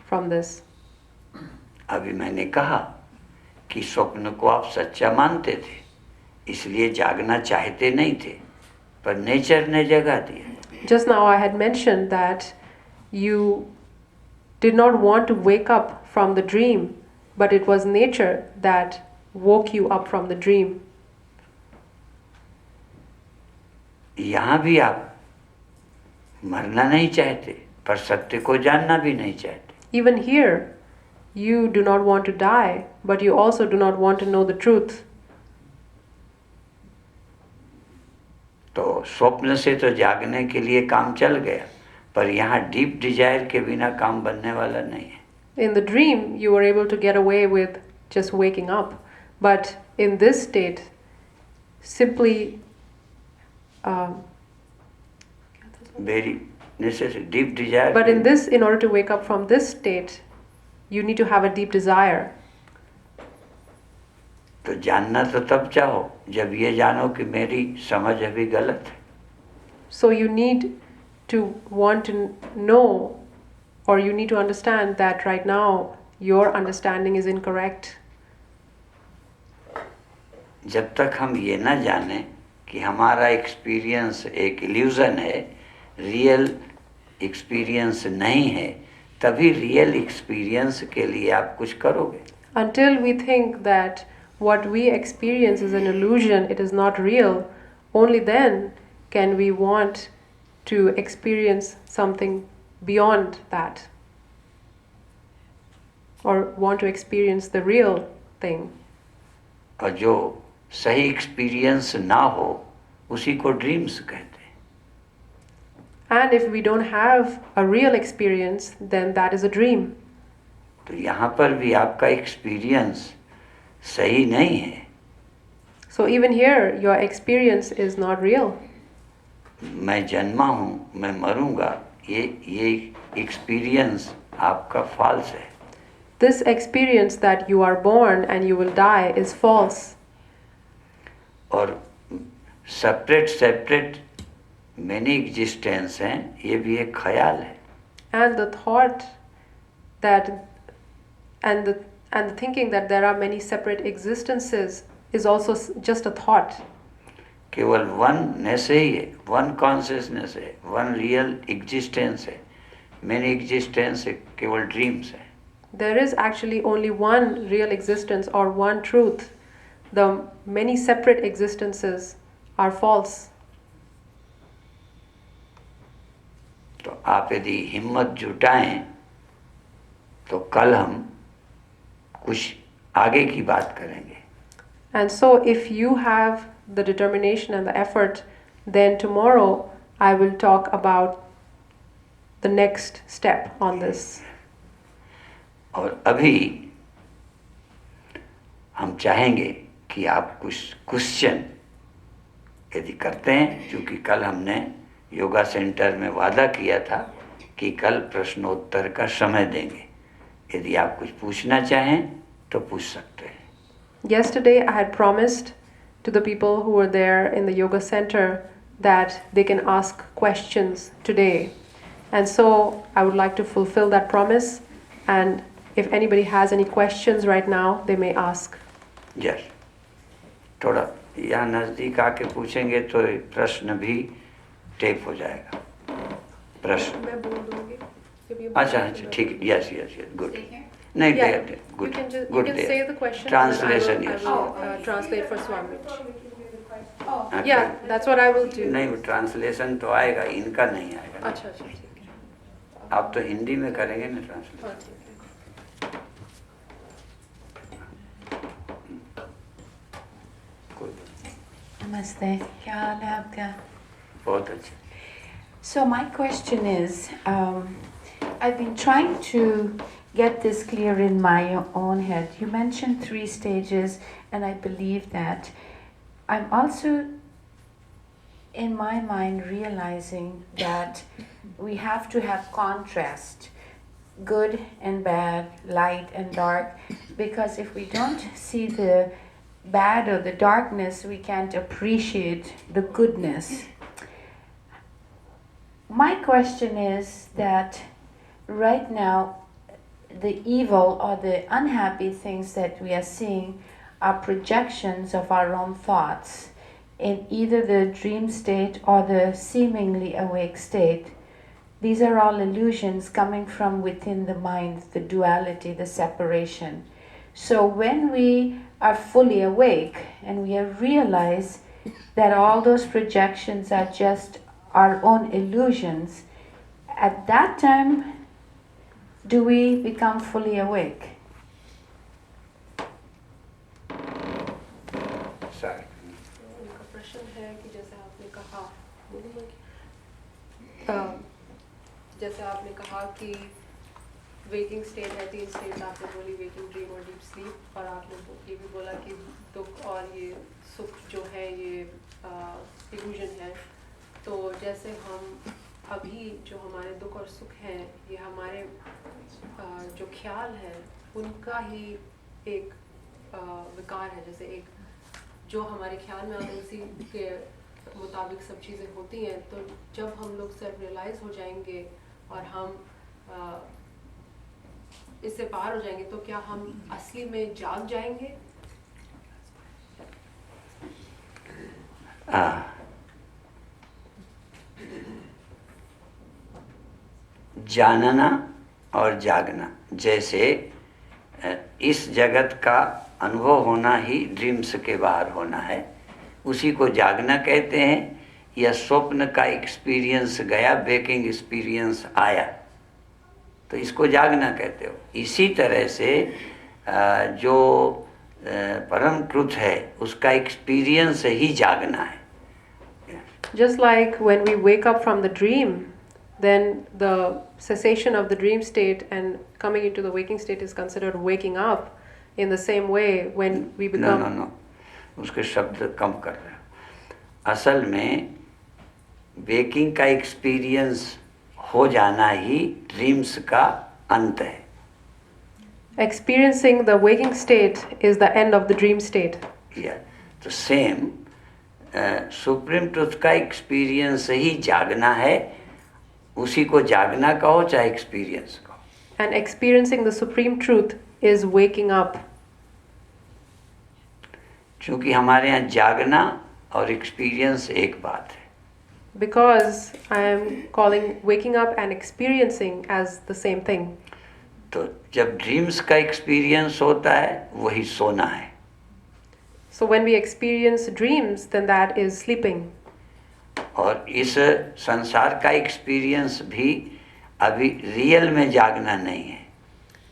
from this. अभी मैंने कहा कि स्वप्न को आप सच्चा मानते थे, इसलिए जागना चाहते नहीं थे, पर नेचर ने जगा दिया. Just now I had mentioned that you did not want to wake up from the dream, but it was nature that woke you up from the dream. यहाँ भी आप मरना नहीं चाहते, पर सत्य को जानना भी नहीं चाहते. Even here, you do not want to die, but you also do not want to know the truth. तो स्वप्न से तो जागने के लिए काम चल गया, पर यहाँ डीप डिजायर के बिना काम बनने वाला नहीं है. In the dream, you were able to get away with just waking up, but in this state, simply very necessary deep desire. but in this, in order to wake up from this state, you need to have a deep desire. तो जानना तो तब चाहो जब ये जानो कि मेरी समझ अभी गलत है. So you need to want to know, or you need to understand that right now your understanding is incorrect. जब तक हम ये ना जाने कि हमारा एक्सपीरियंस एक इल्यूजन है, रियल एक्सपीरियंस नहीं है, तभी रियल एक्सपीरियंस के लिए आप कुछ करोगे. Until we think that what we experience is an illusion, it is not real, only then can we want to experience something beyond that, or want to experience the real thing. और जो सही experience ना हो उसी को dreams कहते हैं. And if we don't have a real experience, then that is a dream. तो यहाँ पर भी आपका एक्सपीरियंस सही नहीं है. So even here, your experience is not real. मैं जन्मा हूँ, मैं मरूंगा, ये एक्सपीरियंस आपका फॉल्स है. This experience that you are born and you will die is false. और सेपरेट सेपरेट मैनी एग्जिस्टेंस हैं, ये भी एक ख्याल है. And the thought that and the thinking that there are many separate existences is also just a thought. केवल oneness ही है, one consciousness है, वन रियल एग्जिस्टेंस है. मैनी एग्जिस्टेंस केवल ड्रीम्स है. There is actually only one real existence or one truth. The many separate existences are false. तो आप यदि हिम्मत जुटाएं तो कल हम कुछ आगे की बात करेंगे. And so if you have the determination and the effort, then tomorrow I will talk about the next step on this. और अभी हम चाहेंगे कि आप कुछ क्वेश्चन यदि करते हैं, क्योंकि कल हमने योगा सेंटर में वादा किया था कि कल प्रश्नोत्तर का समय देंगे. यदि आप कुछ पूछना चाहें तो पूछ सकते हैं. Yesterday I had promised to the people who were there in the yoga center that they can ask questions today. And so I would like to fulfill that promise, and if anybody has any questions right now, they may ask. Yes, थोड़ा यहाँ नज़दीक आके पूछेंगे तो प्रश्न भी tape हो जाएगा. प्रश्न मैं बोल दूंगी. अच्छा अच्छा ठीक है. Yes yes yes good. नहीं Yeah, good you good can say the question. Translation. I yes. will translate for Swami. Yeah, that's what I will do. नहीं, ट्रांसलेशन तो आएगा, इनका नहीं आएगा. अच्छा अच्छा ठीक है. आप तो हिंदी में करेंगे ना ट्रांसलेशन. हाँ, ठीक है. Namaste. क्या हाल है आपका? बहुत अच्छा. So my question is, I've been trying to get this clear in my own head. You mentioned 3 stages, and I believe that. I'm also, in my mind, realizing that we have to have contrast, good and bad, light and dark, because if we don't see the bad or the darkness, we can't appreciate the goodness. My question is that right now, the evil or the unhappy things that we are seeing are projections of our own thoughts in either the dream state or the seemingly awake state. These are all illusions coming from within the mind, the duality, the separation. So when we are fully awake and we realize that all those projections are just our own illusions, at that time, do we become fully awake? Sorry. उनका प्रश्न है कि जैसे आपने कहा, जैसे आपने कहा कि वेकिंग स्टेट है, 3 स्टेट आपने बोली, वेकिंग, ड्रीम और डीप स्लीप, और आपने ये भी बोला कि दुख और ये सुख जो है ये इल्यूजन है. तो जैसे हम अभी जो हमारे दुख और सुख हैं, ये हमारे जो ख्याल है उनका ही एक विकार है. जैसे एक जो हमारे ख्याल में आते उसी के मुताबिक सब चीज़ें होती हैं. तो जब हम लोग सेल्फ रियलाइज हो जाएंगे और हम इससे पार हो जाएंगे, तो क्या हम असली में जाग जाएंगे? जानना और जागना, जैसे इस जगत का अनुभव होना ही ड्रीम्स के बाहर होना है, उसी को जागना कहते हैं. या स्वप्न का एक्सपीरियंस गया, वेकिंग एक्सपीरियंस आया, तो इसको जागना कहते हो. इसी तरह से जो परम ट्रुथ है उसका एक्सपीरियंस ही जागना है. Just like when we wake up from the dream, then the cessation of the dream state and coming into the waking state is considered waking up. In the same way, when we become... No. उसके शब्द कम कर रहे हो. असल में waking का experience हो जाना ही ड्रीम्स का अंत है. Experiencing the waking state is the end of the dream state. Yeah. तो सेम सुप्रीम ट्रुथ का एक्सपीरियंस ही जागना है, उसी को जागना कहो चाहे एक्सपीरियंस कहो. And experiencing the supreme truth is waking up. क्योंकि हमारे यहाँ जागना और एक्सपीरियंस एक बात है. Because I am calling waking up and experiencing as the same thing. तो जब ड्रीम्स का एक्सपीरियंस होता है वही सोना है. So when we experience dreams, then that is sleeping. और इस संसार का एक्सपीरियंस भी अभी रियल में जागना नहीं है.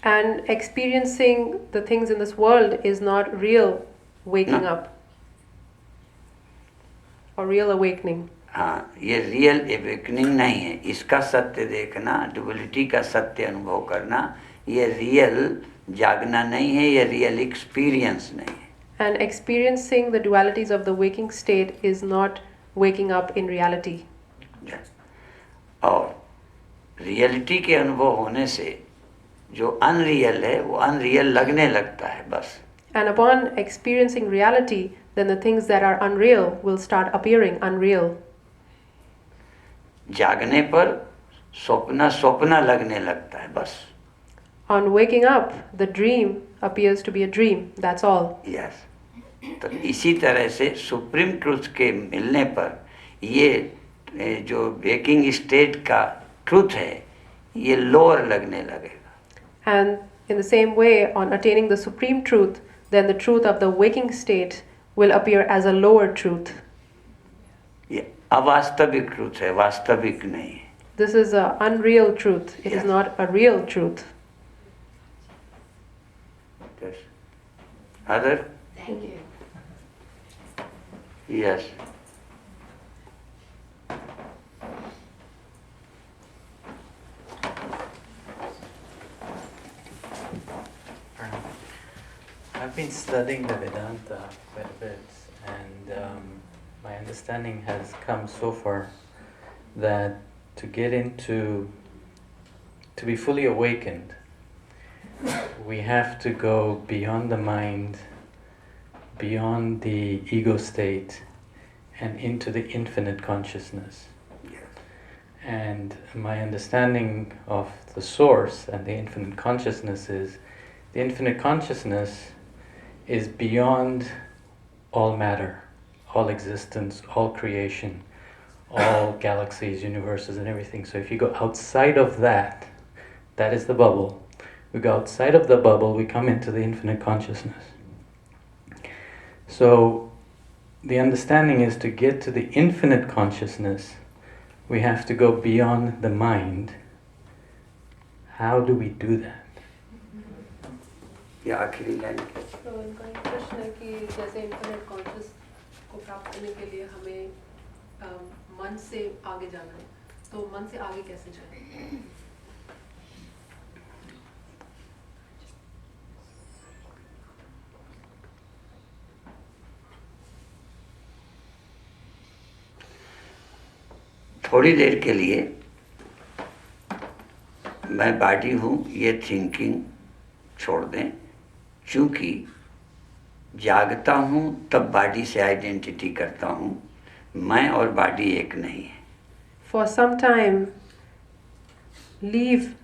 And experiencing the things in this world is not real waking No. up or real awakening. हाँ, ये रियल अवेकनिंग नहीं है. इसका सत्य देखना, डुअलिटी का सत्य अनुभव करना, ये रियल जागना नहीं है, ये रियल एक्सपीरियंस नहीं है. And experiencing the dualities of the waking state is not waking up in reality. और रियलिटी के अनुभव होने से जो अनरियल है वो अनरियल लगने लगता है बस. And upon experiencing reality, then the things that are unreal will start appearing unreal. जागने पर स्वप्न स्वप्न लगने लगता है बस. On waking up, the dream appears to be a dream. That's all. Yes. तो इसी तरह से सुप्रीम ट्रूथ के मिलने पर ये जो वेकिंग स्टेट का ट्रूथ है ये लोअर लगने लगेगा. And in the same way, on attaining the supreme truth, then the truth of the waking state will appear as a lower truth. ये अवास्तविक ट्रूथ है, वास्तविक नहीं है. This is a unreal truth. It is Yes. not a real truth. Yes. Other? Thank you. Yes. I've been studying the Vedanta quite a bit, and my understanding has come so far that to be fully awakened, we have to go beyond the mind, beyond the ego state, and into the infinite consciousness. Yes. And my understanding of the source and the infinite consciousness is the infinite consciousness is beyond all matter, all existence, all creation, all galaxies, universes, and everything. So if you go outside of that, that is the bubble. We go outside of the bubble, we come into the infinite consciousness. So the understanding is to get to the infinite consciousness, we have to go beyond the mind. How do we do that? ये आखिरी line. तो इनका एक प्रश्न है कि जैसे infinite conscious को प्राप्त करने के लिए हमें मन से आगे जाना है, तो मन से आगे कैसे जाएं? थोड़ी देर के लिए मैं बॉडी हूँ ये थिंकिंग छोड़ दें. क्योंकि जागता हूँ तब बॉडी से आइडेंटिटी करता हूँ, मैं और बॉडी एक नहीं है. For some time, leave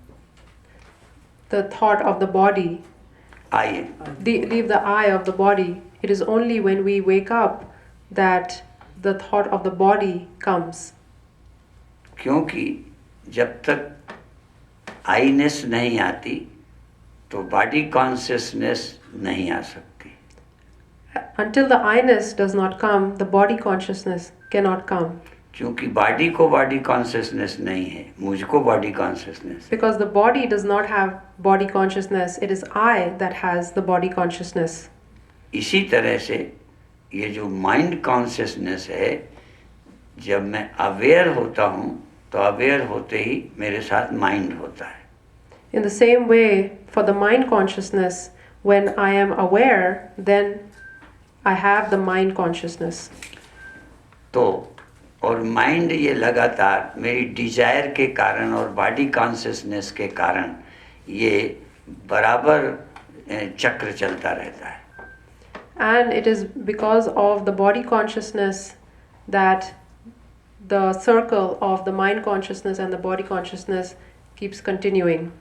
the thought of the body, आइए. leave the I of the body. It is only when we wake up that the thought of the body comes. क्योंकि जब तक आईनेस नहीं आती तो बॉडी कॉन्शियसनेस नहीं आ सकती. Until the I-ness does not come, the body consciousness cannot come. क्योंकि body को बॉडी कॉन्शियसनेस नहीं है, मुझको body consciousness. Because the body does not have body consciousness, it is I that has the body consciousness. इसी तरह से ये जो माइंड कॉन्शियसनेस है, जब मैं अवेयर होता हूँ तो अवेयर होते ही मेरे साथ माइंड होता है. In the same way, for the mind consciousness, when I am aware, then I have the mind consciousness. तो और माइंड ये लगातार मेरी डिजायर के कारण और बॉडी कॉन्शियसनेस के कारण ये बराबर चक्र चलता रहता है. And it is because of the body consciousness that the circle of the mind consciousness and the body consciousness keeps continuing.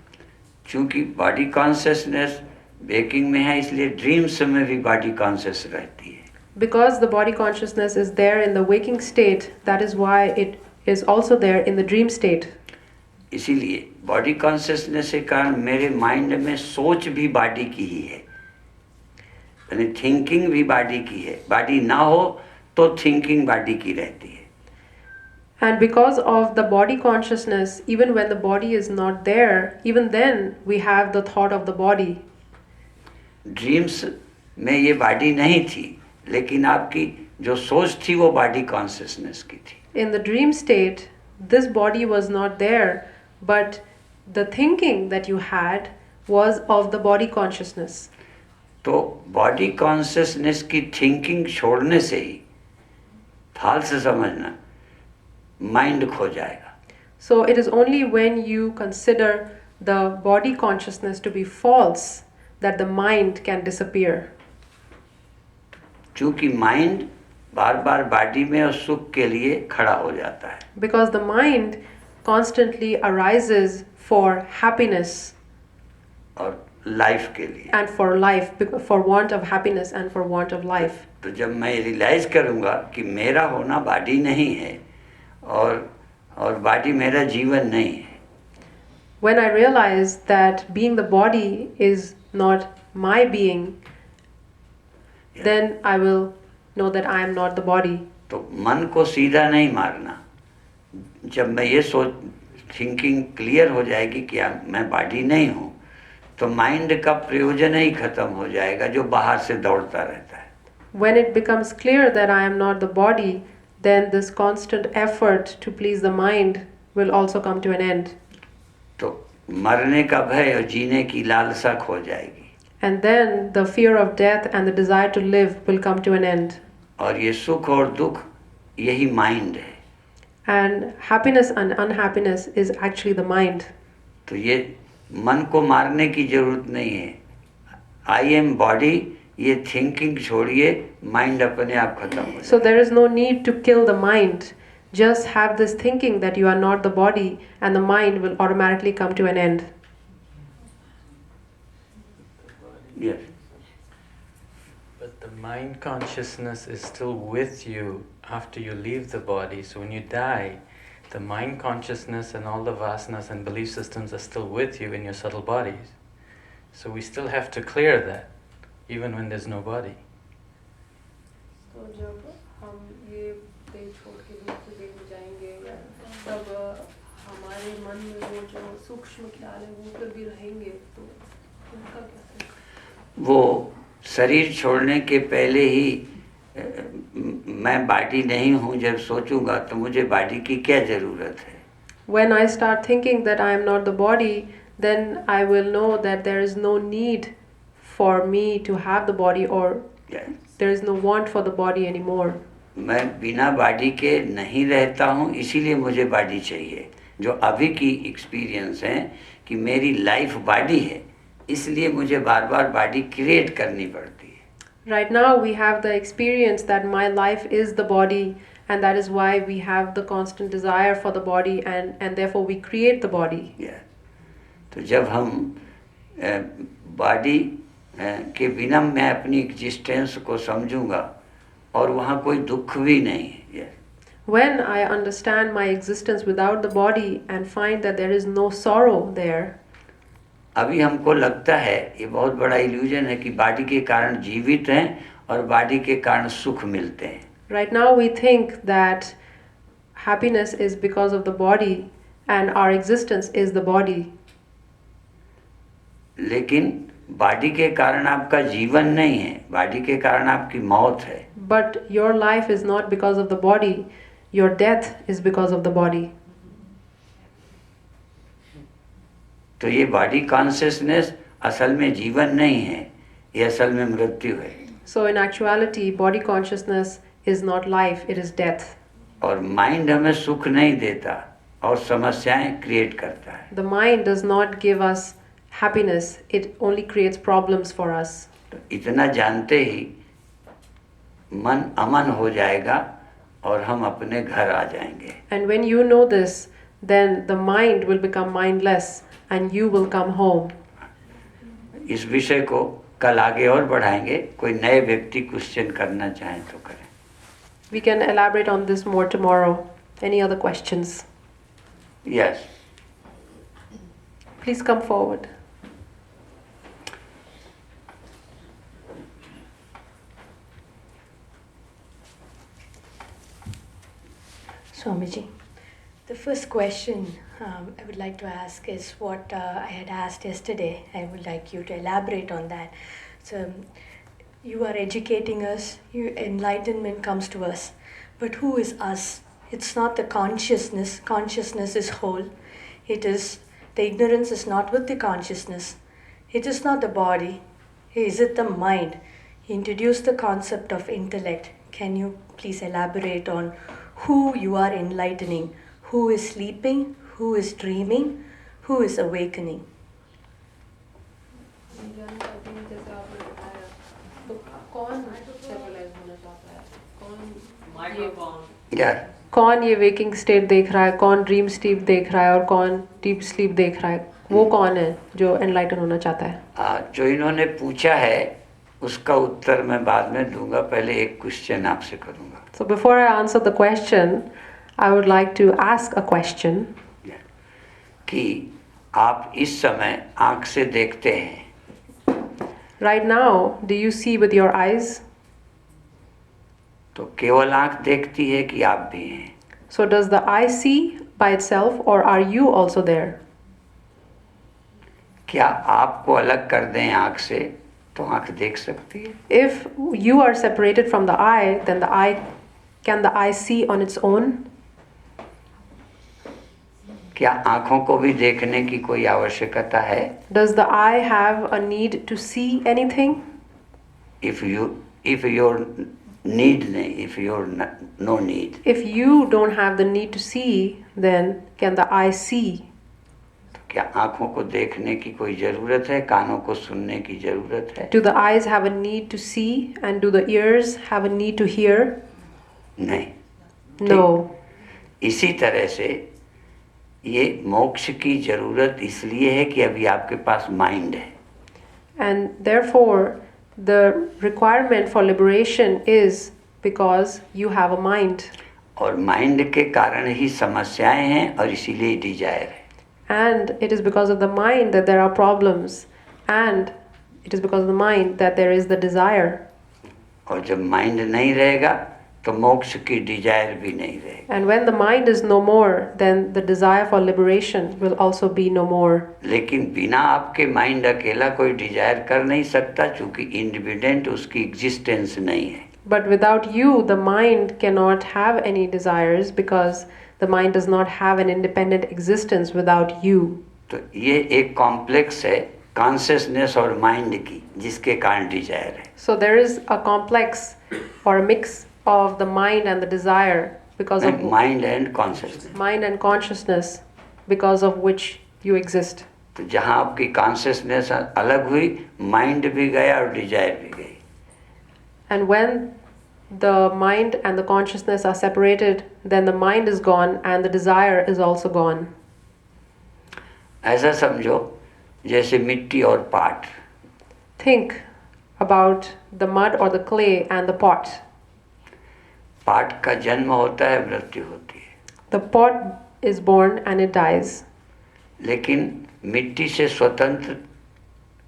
चूंकि बॉडी कॉन्शियसनेस वेकिंग में है, इसलिए ड्रीम्स में भी बॉडी कॉन्शियस रहती है. Because the body consciousness is there in the waking state, that is why it is also there in the dream state. इसीलिए body consciousness के कारण मेरे माइंड में सोच भी बॉडी की ही है, यानी थिंकिंग भी बॉडी की है. बॉडी ना हो तो थिंकिंग बॉडी की रहती है. And because of the body consciousness, even when the body is not there, even then we have the thought of the body. Dreams में ये बॉडी नहीं थी, लेकिन आपकी जो सोच थी वो बॉडी कॉन्शियसनेस की थी. In the dream state, this body was not there, but the thinking that you had was of the body consciousness. तो बॉडी कॉन्शियसनेस की थिंकिंग छोड़ने से ही फाल्स समझना, माइंड खो जाएगा. So it is only when you consider the body consciousness to be false that the mind can disappear. क्योंकि mind बार बार body में और सुख के लिए खड़ा हो जाता है. Because the mind constantly arises for happiness और लाइफ के लिए. and for life, for want of happiness and for want of life. तो जब मैं रियलाइज करूँगा कि मेरा होना बॉडी नहीं है और बॉडी मेरा जीवन नहीं है, When I realize that being the body is not my being, then I will know that I am not the body. तो मन को सीधा नहीं मारना. जब मैं ये सोच थिंकिंग क्लियर हो जाएगी कि मैं बॉडी नहीं हूँ, तो माइंड का प्रयोजन ही खत्म हो जाएगा जो बाहर से दौड़ता रहता है. When it becomes clear that I am not the body, then this constant effort to please the mind will also come to an end. तो मरने का भय और जीने की लालसा खो जाएगी. And then the fear of death and the desire to live will come to an end. और ये सुख और दुख यही माइंड है. And happiness and unhappiness is actually the mind. तो ये मन को मारने की जरूरत नहीं है. आई एम बॉडी, ये थिंकिंग छोड़िए, माइंड अपने आप खत्म हो So जाएगा. there is no need to kill the mind. Just have this thinking that you are not the body, and the mind will automatically come to an end. Yes. But the mind consciousness is still with you after you leave the body. So when you die, the mind consciousness and all the vasanas and belief systems are still with you in your subtle bodies. So we still have to clear that, even when there's no body. तो जब हम ये देह छोड़ के दूसरे देह में जाएंगे, तब हमारे मन में वो जो सूक्ष्म ख्याल है वो फिर भी रहेंगे, तो उनका क्या करें? वो शरीर छोड़ने के पहले ही मैं बॉडी नहीं हूँ जब सोचूंगा, तो मुझे बॉडी की क्या जरूरत है. When I start thinking that I am not the body, then I will know that there is no need for me to have the body, or Yes. there is no want for the body anymore. मैं बिना body के नहीं रहता हूँ, इसीलिए मुझे body चाहिए. जो अभी की एक्सपीरियंस है कि मेरी लाइफ बॉडी है, इसलिए मुझे बार बार बॉडी क्रिएट करनी पड़ती है. Right now we have the experience that my life is the body, and that is why we have the constant desire for the body, and therefore we create the body. Yes. तो जब हम body के बिना मैं अपनी existence को समझूंगा और वहाँ कोई दुख भी नहीं है. Yes. When I understand my existence without the body and find that there is no sorrow there, अभी हमको लगता है ये बहुत बड़ा इल्यूजन है कि बॉडी के कारण जीवित हैं और बॉडी के कारण सुख मिलते हैं. right now we think that happiness is because of the body and our existence is the body. लेकिन बॉडी के कारण आपका जीवन नहीं है, बॉडी के कारण आपकी मौत है. But your life is not because of the body, your death is because of the body. तो ये बॉडी कॉन्शियसनेस असल में जीवन नहीं है, ये असल में मृत्यु है. So in actuality, body consciousness is not life, it is death. और माइंड हमें सुख नहीं देता और समस्याएं क्रिएट करता है. The mind does not give us happiness, it only creates problems for us. तो इतना जानते ही मन अमन हो जाएगा और हम अपने घर आ जाएंगे. And when you know this, then the mind will become mindless and you will come home. इस विषय को कल आगे और बढ़ाएंगे. कोई नए व्यक्ति क्वेश्चन करना चाहें तो करें. We can elaborate on this more tomorrow. Any other questions? Yes. Please come forward. Swamiji, the first question I would like to ask is what I had asked yesterday. I would like you to elaborate on that. So, you are educating us, enlightenment comes to us, but who is us? It's not the consciousness. Consciousness is whole. It is, the ignorance is not with the consciousness. It is not the body. Is it the mind? He introduced the concept of intellect. Can you please elaborate on who you are enlightening? Who is sleeping? Who is dreaming? Who is awakening? Yeah. कौन ये waking state देख रहा है, कौन dream sleep देख रहा है और कौन डीप स्लीप देख रहा है? वो कौन है जो एनलाइटन होना चाहता है? जो इन्होंने पूछा है उसका उत्तर मैं बाद में दूंगा. पहले एक क्वेश्चन आपसे करूंगा. So before I answer the question, I would like to ask a question. कि आप इस समय आंख से देखते हैं. Right now, do you see with your eyes? तो केवल आंख देखती है कि आप भी हैं? So does the eye see by itself or are you also there? क्या आपको अलग कर दें आंख से तो आंख देख सकती है? If you are separated from the eye, then can the eye see on its own? क्या आंखों को भी देखने की कोई आवश्यकता है? Does the eye have a need to see anything? If you're no need. If you don't have the need to see, then can the eye see? तो क्या आंखों को देखने की कोई जरूरत है? कानों को सुनने की जरूरत है? Do the eyes have a need to see and do the ears have a need to hear? नहीं. No. इसी तरह से ये मोक्ष की जरूरत इसलिए है कि अभी आपके पास माइंड है. And therefore, the requirement for liberation is because you have a mind. और माइंड के कारण ही समस्याएं हैं और इसीलिए डिजायर है. And it is because of the mind that there are problems. And it is because of the mind that there is the desire. और जब माइंड नहीं रहेगा तो मोक्ष की डिजायर भी नहीं रहेगी. And when the mind is no more, then the desire for liberation will also be no more. लेकिन बिना आपके माइंड अकेला कोई डिजायर कर नहीं सकता क्योंकि इंडिपेंडेंट उसकी एग्जिस्टेंस नहीं है. But without you, the mind cannot have any desires because the mind does not have an independent existence without you. तो ये एक कॉम्प्लेक्स है कॉन्शियसनेस और माइंड की जिसके कारण डिजायर है. So there is a complex or a mix of the mind and the desire because of mind and consciousness. mind and consciousness because of which you exist. तो जहाँ आपकी consciousness अलग हुई माइंड भी गया और डिजायर भी गई. And when the mind and the consciousness are separated, then the mind is gone and the desire is also gone. ऐसा समझो जैसे मिट्टी और पाट. Think about the mud or the clay and the pot. पाट का जन्म होता है, मृत्यु होती है. The pot is born and it dies. लेकिन मिट्टी से स्वतंत्र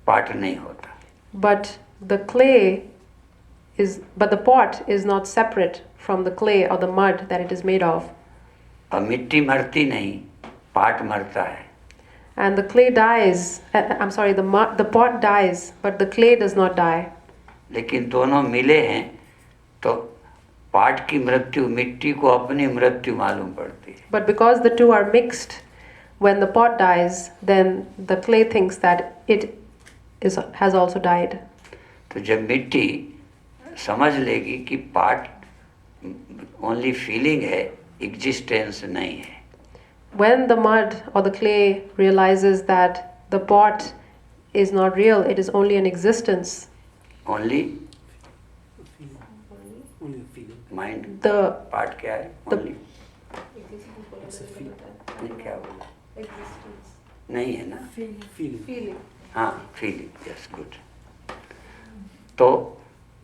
पाट नहीं होता. But the pot is not separate from the clay or the mud that it is made of. और मिट्टी मरती नहीं, पाट मरता है. And the clay dies. The pot dies, but the clay does not die. लेकिन दोनों मिले हैं तो पाट की मृत्यु मिट्टी को अपनी मृत्यु मालूम पड़ती है. But because the two are mixed, when the pot dies, then the clay thinks that it has also died. तो जब मिट्टी समझ लेगी कि पाट ओनली फीलिंग है, एग्जिस्टेंस नहीं है. When the mud or the clay realizes that the pot is not real, it is only an existence. Only mind The part क्या है? the- Only? नहीं, क्या बोला? नहीं है ना? feeling. हाँ, फीलिंग, यस, गुड। तो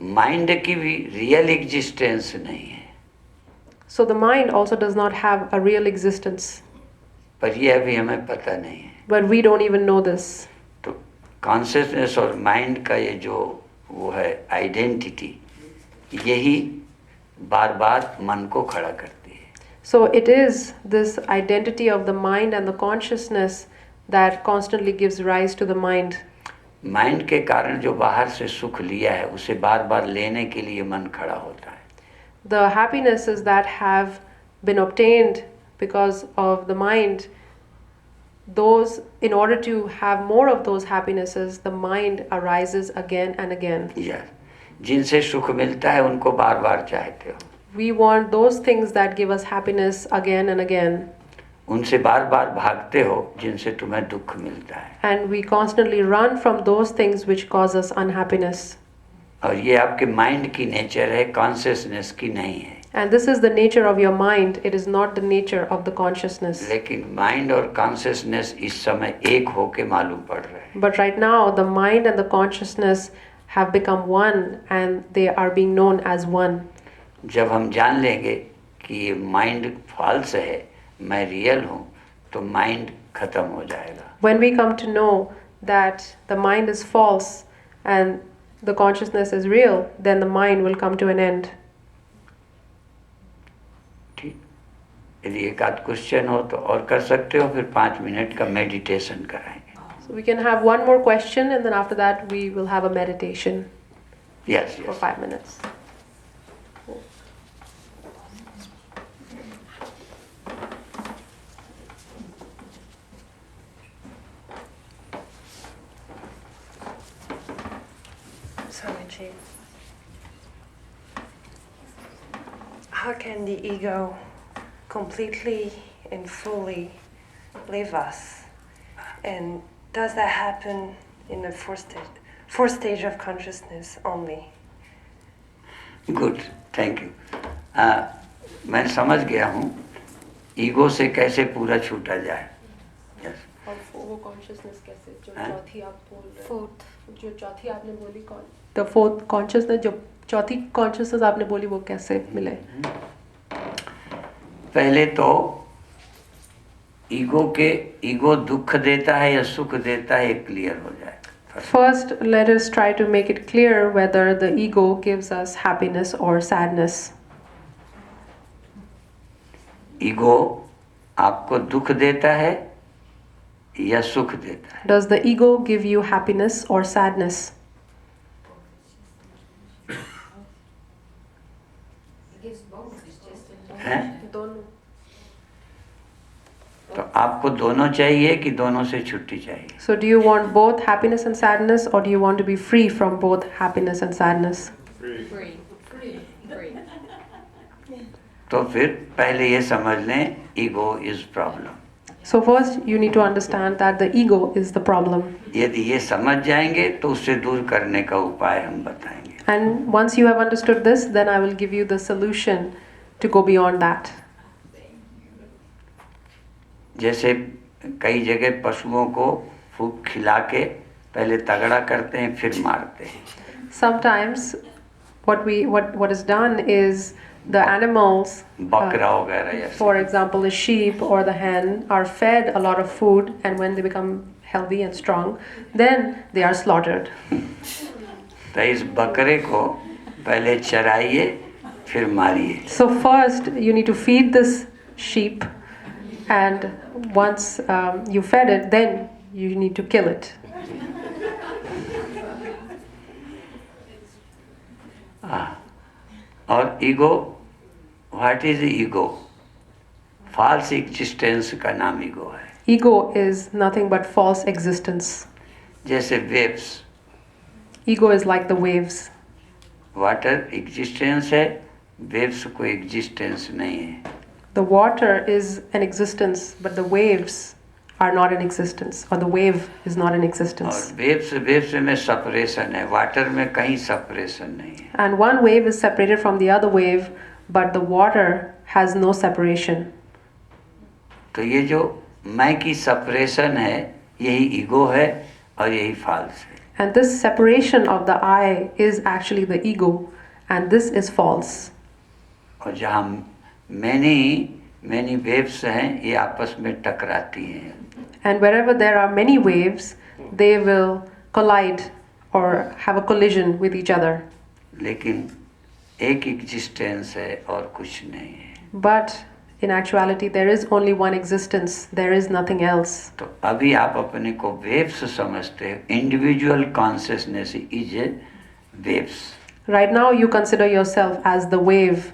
माइंड की भी रियल एग्जिस्टेंस नहीं है, So the mind also does not have a real existence, पर ये अभी हमें पता नहीं है। but we don't even know this. तो कॉन्शियसनेस और माइंड का ये जो वो है आइडेंटिटी, यही बार बार मन को खड़ा करती है। So it is this identity of the mind and the consciousness that constantly gives rise to the mind. Mind के कारण जो बाहर से सुख लिया है उसे बार बार लेने के लिए मन खड़ा होता है। The happinesses that have been obtained because of the mind, those, in order to have more of those happinesses, the mind arises again and again. Yes, जिनसे सुख मिलता है उनको बार बार चाहते हो, We want those things that give us happiness again and again, उनसे बार बार भागते हो जिनसे तुम्हें दुख मिलता है। and we constantly run from those things which cause us unhappiness. और ये आपके माइंड की नेचर है, कॉन्शियसनेस की नहीं है। And this is the nature of your mind, it is not the nature of the consciousness. लेकिन माइंड और कॉन्शियसनेस इस समय एक होके मालूम पड़ रहे हैं। But right now, the mind and the consciousness have become one and they are being known as one. जब हम जान लेंगे कि ये माइंड फॉल्स है, मैं रियल हूँ, तो माइंड खत्म हो जाएगा। When we come to know that the mind is false and the consciousness is real, then the mind will come to an end. ठीक, यदि एक आध क्वेश्चन हो तो और कर सकते हो, फिर 5 मिनट का मेडिटेशन कराएंगे। So we can have one more question and then after that we will have a meditation yes for yes. 5 minutes. Swamiji, how can the ego completely and fully leave us? And does that happen in the fourth stage of consciousness only? Good, thank you. मैं समझ गया हूँ ego से कैसे पूरा छूटा जाए। Yes, और वो consciousness कैसे, जो हाँ? चौथी आप बोल रहे हैं, Fourth. जो चौथी आपने बोली कौन, the fourth consciousness, जो चौथी consciousness आपने बोली वो कैसे मिले? पहले तो ईगो दुख देता है या सुख देता है, ये क्लियर हो जाए। First, let us try to make it clear whether the ego gives us happiness or sadness. Ego आपको दुख देता है या सुख देता है? Does the ego give you happiness or sadness? हैं? तो आपको दोनों चाहिए कि दोनों से छुट्टी चाहिए? So do you want both happiness and sadness, or do you want to be free from both happiness and sadness? तो फिर पहले ये समझ लें ego is problem. So first you need to understand that the ego is the problem. यदि ये समझ जाएंगे तो उससे दूर करने का उपाय हम बताएंगे। And once you have understood this, then I will give you the solution to go beyond that. जैसे कई जगह पशुओं को खूब खिला के पहले तगड़ा करते हैं फिर मारते हैं। Sometimes what is done is the animals, बकरा वगैरह जैसे। for example the sheep or the hen, are fed a lot of food, and when they become healthy and strong, then they are slaughtered. तो इस बकरे को पहले चराइए फिर मारिए। So first you need to feed this sheep, and once you fed it, then you need to kill it. और ego, what is ego? False existence का नाम ईगो है। Ego is nothing but false existence. जैसे waves, Ego is like the waves. Water existence है, waves को existence नहीं है। The water is an existence, but the waves are not in existence, or the wave is not in और existence. Waves में separation है, water में कहीं separation नहीं है। And one wave is separated from the other wave, but the water has no separation. तो ये जो मैं की सेपरेशन है यही ईगो है और यही फॉल्स है. And this separation of the I is actually the ego, and this is false. और जहाँ many waves हैं ये आपस में टकराती हैं. And wherever there are many waves, they will collide or have a collision with each other. लेकिन एक एग्जिस्टेंस है और कुछ नहीं है. But in actuality, there is only one existence, there is nothing else. तो अभी आप अपने को वेव्स समझते हो. Individual consciousness is a waves. Right now, you consider yourself as the wave,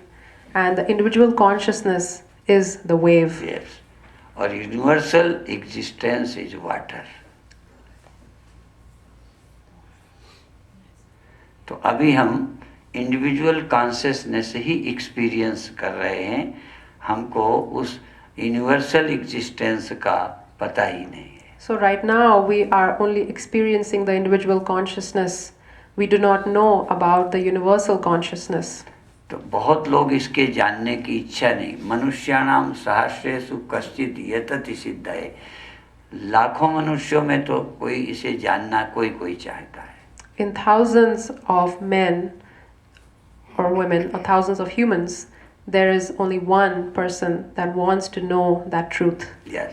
and the individual consciousness is the wave. Waves और universal existence is water. तो अभी हम इंडिविजुअल कॉन्शियसनेस ही एक्सपीरियंस कर रहे हैं. हमको उस यूनिवर्सल एग्जिस्टेंस का पता ही नहीं है. So right now we are only experiencing the individual consciousness. We do not know about the universal consciousness. तो बहुत लोग इसके जानने की इच्छा नहीं. मनुष्याणाम सहस्रेषु कश्चित् यतति सिद्धये. लाखों मनुष्यों में तो कोई इसे जानना कोई चाहता है. In thousands of men or women or thousands of humans, there is only one person that wants to know that truth. Yes.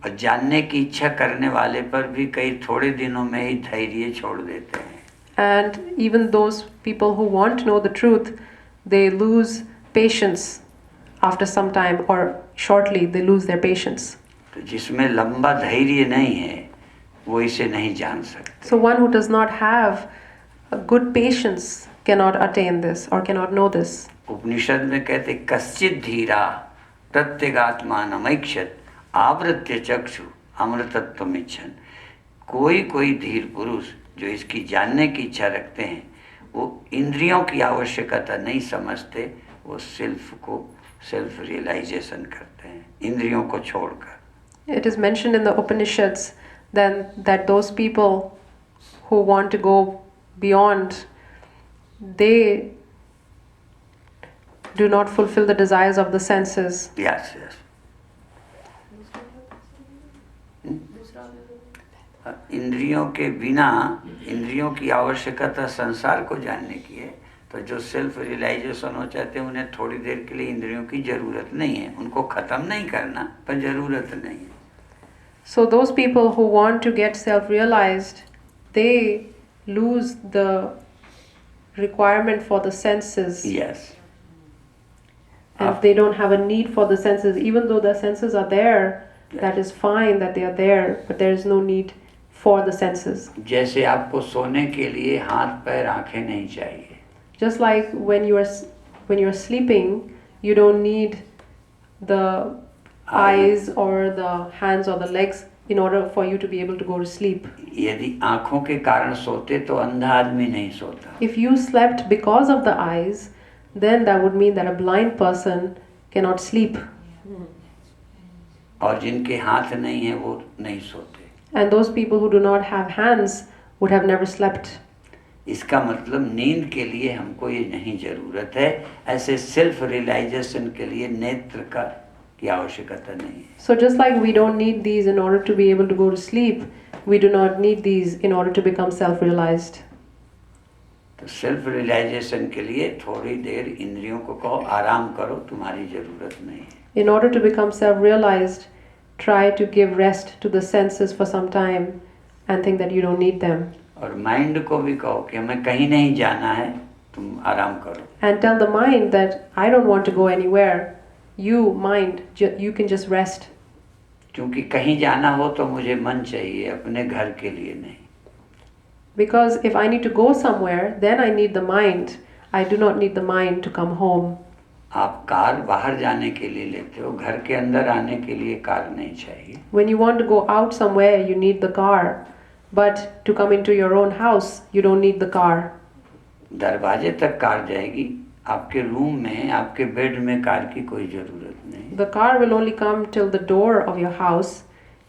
और जानने की इच्छा करने वाले पर भी कई थोड़े दिनों में ही धैर्य छोड़ देते हैं. And even those people who want to know the truth, they lose patience after some time, or shortly they lose their patience. तो जिसमें लंबा धैर्य नहीं है वो इसे नहीं जान सकते. So one who does not have a good patience cannot attain this or cannot know this. उपनिषद में कहते कश्चित् धीरा प्रत्यगात्मानमैक्षत आवृत्य चक्षु अमृतत्वमिच्छन्. कोई धीर पुरुष जो इसकी जानने की इच्छा रखते हैं वो इंद्रियों की आवश्यकता नहीं समझते. वो सेल्फ रियलाइजेशन करते हैं इंद्रियों को छोड़कर. It is mentioned in the Upanishads then that those people who want to go beyond, they do not fulfill the desires of the senses. Yes. इंद्रियों के बिना इंद्रियों की आवश्यकता संसार को जानने की है. तो जो सेल्फ रियलाइजेशन हो चाहते हैं उन्हें थोड़ी देर के लिए इंद्रियों की जरूरत नहीं है. उनको खत्म नहीं करना पर जरूरत नहीं है. So those people who want to get self-realized, they lose the requirement for the senses. Yes. And they don't have a need for the senses. Even though the senses are there, that is fine that they are there, but there is no need for the senses. जैसे आपको सोने के लिए हाथ पैर आंखें नहीं चाहिए. Just like when you are sleeping, you don't need the eyes or the hands or the legs in order for you to be able to go to sleep. यदि आंखों के कारण सोते तो अंधा आदमी नहीं सोता. If you slept because of the eyes, then that would mean that a blind person cannot sleep. और जिनके हाथ नहीं है वो नहीं सोते. And those people who do not have hands would have never slept. इसका मतलब नींद के लिए हमको ये नहीं जरूरत है. ऐसे सेल्फ रियलाइजेशन के लिए नेत्र की आवश्यकता नहीं है. So just like we don't need these in order to be able to go to sleep, we do not need these in order to become self-realized. तो सेल्फ रियलाइजेशन के लिए थोड़ी देर इंद्रियों को कहो आराम करो, तुम्हारी जरूरत नहीं है. In order to become self-realized, try to give rest to the senses for some time and think that you don't need them. और माइंड को भी कहो कि हमें कहीं नहीं जाना है, तुम आराम करो. And tell the mind that I don't want to go anywhere. You, mind, you can just rest. क्योंकि कहीं जाना हो तो मुझे मन चाहिए, अपने घर के लिए नहीं. Because if I need to go somewhere, then I need the mind. I do not need the mind to come home. आप कार बाहर जाने के लिए लेते हो, घर के अंदर आने के लिए कार नहीं चाहिए. When you want to go out somewhere, you need the car. But to come into your own house, you don't need the car. दरवाजे तक कार जाएगी, आपके रूम में, आपके बेड में कार की कोई जरूरत नहीं. The car will only come till the door of your house.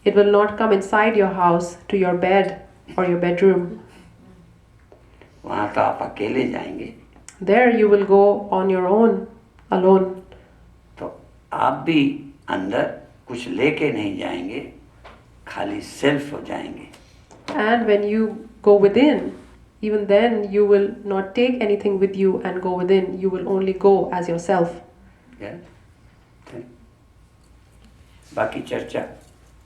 It will not come inside your house to your bed or your bedroom. वहाँ तो आप अकेले जाएंगे. There you will go on your own, alone. तो आप भी अंदर कुछ लेके नहीं जाएंगे, खाली सेल्फ हो जाएंगे. And when you go within, even then you will not take anything with you and go within. You will only go as yourself. Yes? बाकी चर्चा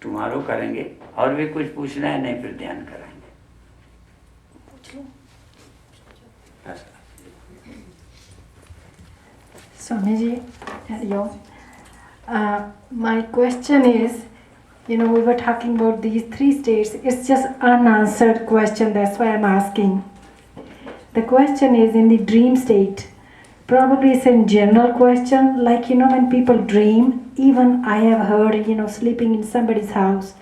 टुमारो करेंगे. और भी कुछ पूछना है? नहीं, फिर ध्यान कराएंगे. Swamiji, Hariom. My question is, we were talking about these 3 states. It's just unanswered question. That's why I'm asking. The question is in the dream state. Probably it's a general question, like, when people dream, even I have heard, sleeping in somebody's house.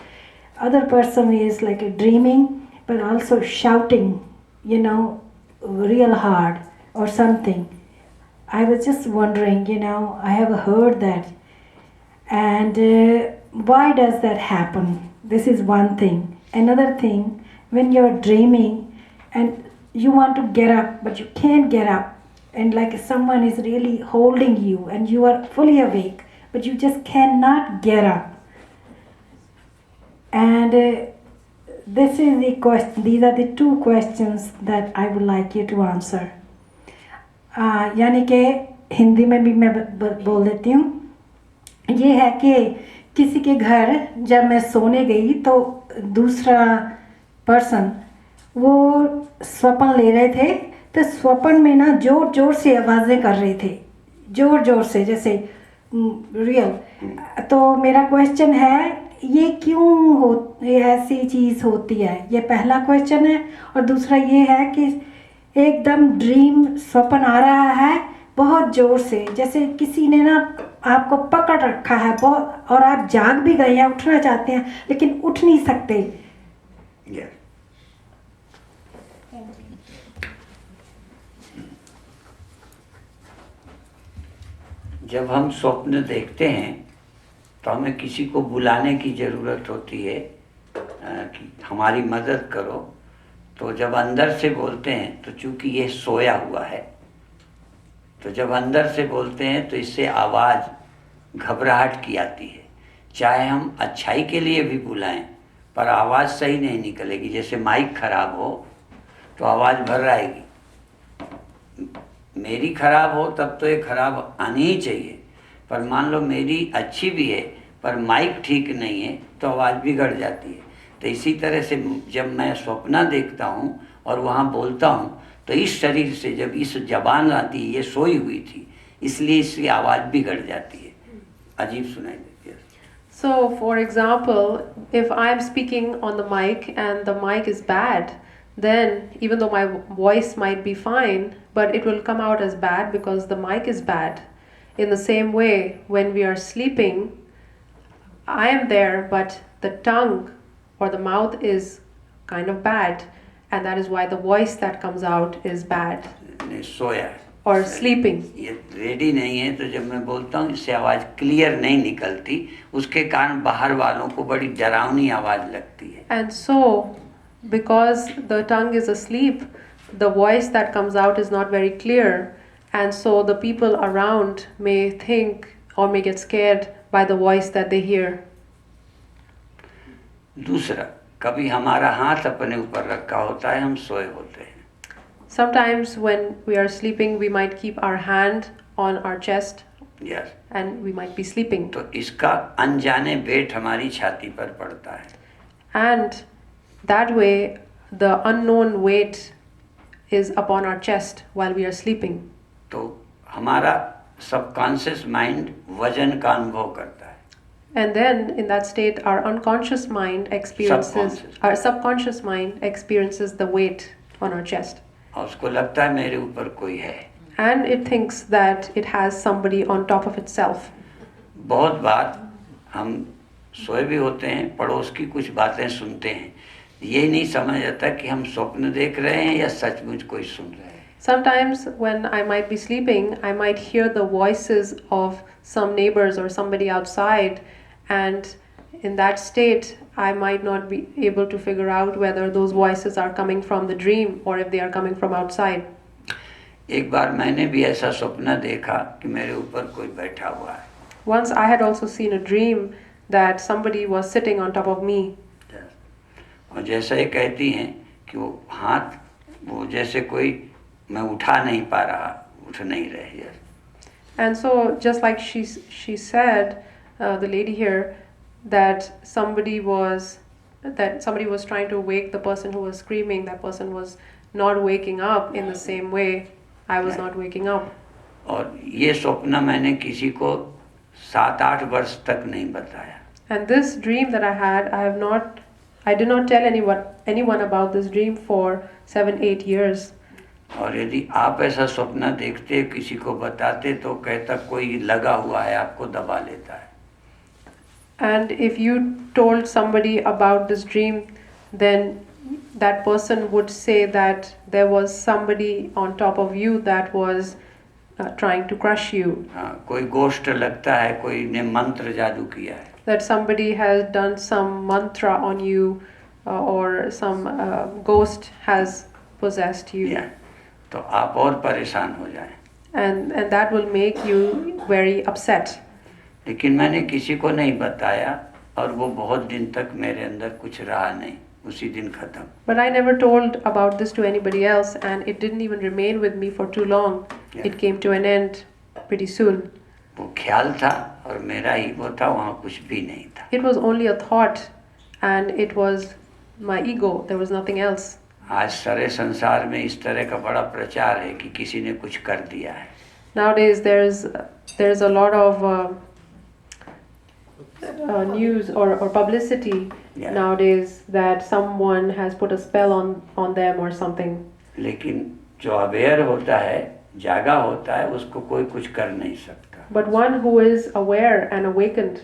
Other person is like dreaming, but also shouting, real hard or something. I was just wondering, I have heard that. And why does that happen? This is one thing. Another thing, when you're dreaming and you want to get up, but you can't get up, and like someone is really holding you and you are fully awake, but you just cannot get up. And this is the question. These are the 2 questions that I would like you to answer. यानी कि हिंदी में भी मैं बोल देती हूँ. ये है कि किसी के घर जब मैं सोने गई तो दूसरा पर्सन वो स्वप्न ले रहे थे, तो स्वप्न में ना जोर जोर से आवाज़ें कर रहे थे, जोर जोर से, जैसे रियल. तो मेरा क्वेश्चन है, ये क्यों ऐसी चीज़ होती है? ये पहला क्वेश्चन है. और दूसरा ये है कि एकदम ड्रीम स्वप्न आ रहा है बहुत ज़ोर से, जैसे किसी ने ना आपको पकड़ रखा है बहुत, और आप जाग भी गए हैं, उठना चाहते हैं लेकिन उठ नहीं सकते. Yes. जब हम स्वप्न देखते हैं तो हमें किसी को बुलाने की ज़रूरत होती है कि हमारी मदद करो. तो जब अंदर से बोलते हैं तो चूंकि ये सोया हुआ है, तो जब अंदर से बोलते हैं तो इससे आवाज़ घबराहट की आती है. चाहे हम अच्छाई के लिए भी बुलाएं पर आवाज़ सही नहीं निकलेगी. जैसे माइक खराब हो तो आवाज़ भर आएगी. मेरी खराब हो तब तो ये खराब आनी ही चाहिए, पर मान लो मेरी अच्छी भी है पर माइक ठीक नहीं है तो आवाज़ बिगड़ जाती है. तो इसी तरह से जब मैं स्वप्न देखता हूँ और वहाँ बोलता हूँ तो इस शरीर से जब इस जबान आती है, ये सोई हुई थी, इसलिए इसकी आवाज़ बिगड़ जाती है, अजीब सुनाई देती है. So, for example, if I'm speaking on the mic and the mic is bad, then even though my voice might be fine, but it will come out as bad because the mic is bad. In the same way, when we are sleeping, I am there, but the tongue or the mouth is kind of bad, and that is why the voice that comes out is bad. सोया है Or sleeping. ये ready नहीं है, तो जब मैं बोलता हूँ इससे आवाज़ क्लियर नहीं निकलती, उसके कारण बाहर वालों को बड़ी डरावनी आवाज़ लगती है. And so, because the tongue is asleep, the voice that comes out is not very clear, and so the people around may think or may get scared by the voice that they hear. दूसरा, कभी हमारा हाथ अपने ऊपर रखा होता है, हम सोए होते हैं. Sometimes when we are sleeping, we might keep our hand on our chest Yes. and we might be sleeping. तो इसका अनजाने वेट हमारी छाती पर पड़ता है. And that way, the unknown weight is upon our chest while we are sleeping. तो हमारा सबकॉन्शियस माइंड वजन का अनुभव करता है. And then, in that state, our unconscious mind experiences, our subconscious mind experiences the weight on our chest. और उसको लगता है मेरे ऊपर कोई है. And it thinks that it has somebody on top of itself. बहुत बार हम सोए भी होते हैं, पड़ोस की कुछ बातें सुनते हैं, ये नहीं समझ आता कि हम स्वप्न देख रहे हैं या सचमुच कोई सुन रहे हैं. Sometimes, when I might be sleeping, I might hear the voices of some neighbors or somebody outside, and in that state, I might not be able to figure out whether those voices are coming from the dream or if they are coming from outside. एक बार मैंने भी ऐसा सपना देखा कि मेरे ऊपर कोई बैठा हुआ है. Once I had also seen a dream that somebody was sitting on top of me. और जैसा ये कहती हैं कि वो हाथ, वो जैसे कोई मैं उठा नहीं पा रहा, उठ नहीं रही है. And so, just like she said, the lady here, that somebody was trying to wake the person who was screaming. That person was not waking up in the same way I was not waking up. और ये स्वप्न मैंने किसी को 7-8 वर्ष तक नहीं बताया. And this dream that I had, I did not tell anyone about this dream for 7-8 years. और यदि आप ऐसा स्वप्न देखते, किसी को बताते, तो कहता कोई लगा हुआ है, आपको दबा लेता है. And if you told somebody about this dream, then that person would say that there was somebody on top of you that was trying to crush you. हाँ, कोई गोष्ट लगता है, कोई ने मंत्र जादू किया है. That somebody has done some mantra on you, or some ghost has possessed you. Yeah. तो आप और परेशान हो जाएं. And that will make you very upset. लेकिन मैंने किसी को नहीं बताया और वो बहुत दिन तक मेरे अंदर कुछ रहा नहीं, उसी दिन खत्म. But I never told about this to anybody else, and it didn't even remain with me for too long. Yeah. It came to an end pretty soon. वो ख्याल था और मेरा ईगो था, वहाँ कुछ भी नहीं था. It was only a thought, and it was my ego. There was nothing else. आज सारे संसार में इस तरह का बड़ा प्रचार है कि किसी ने कुछ कर दिया है. Nowadays, there's a lot of news or publicity. Yeah. Nowadays that someone has put a spell on them or something. लेकिन जो अवेयर होता है, जागा होता है, उसको कोई कुछ कर नहीं सकता. But one who is aware and awakened,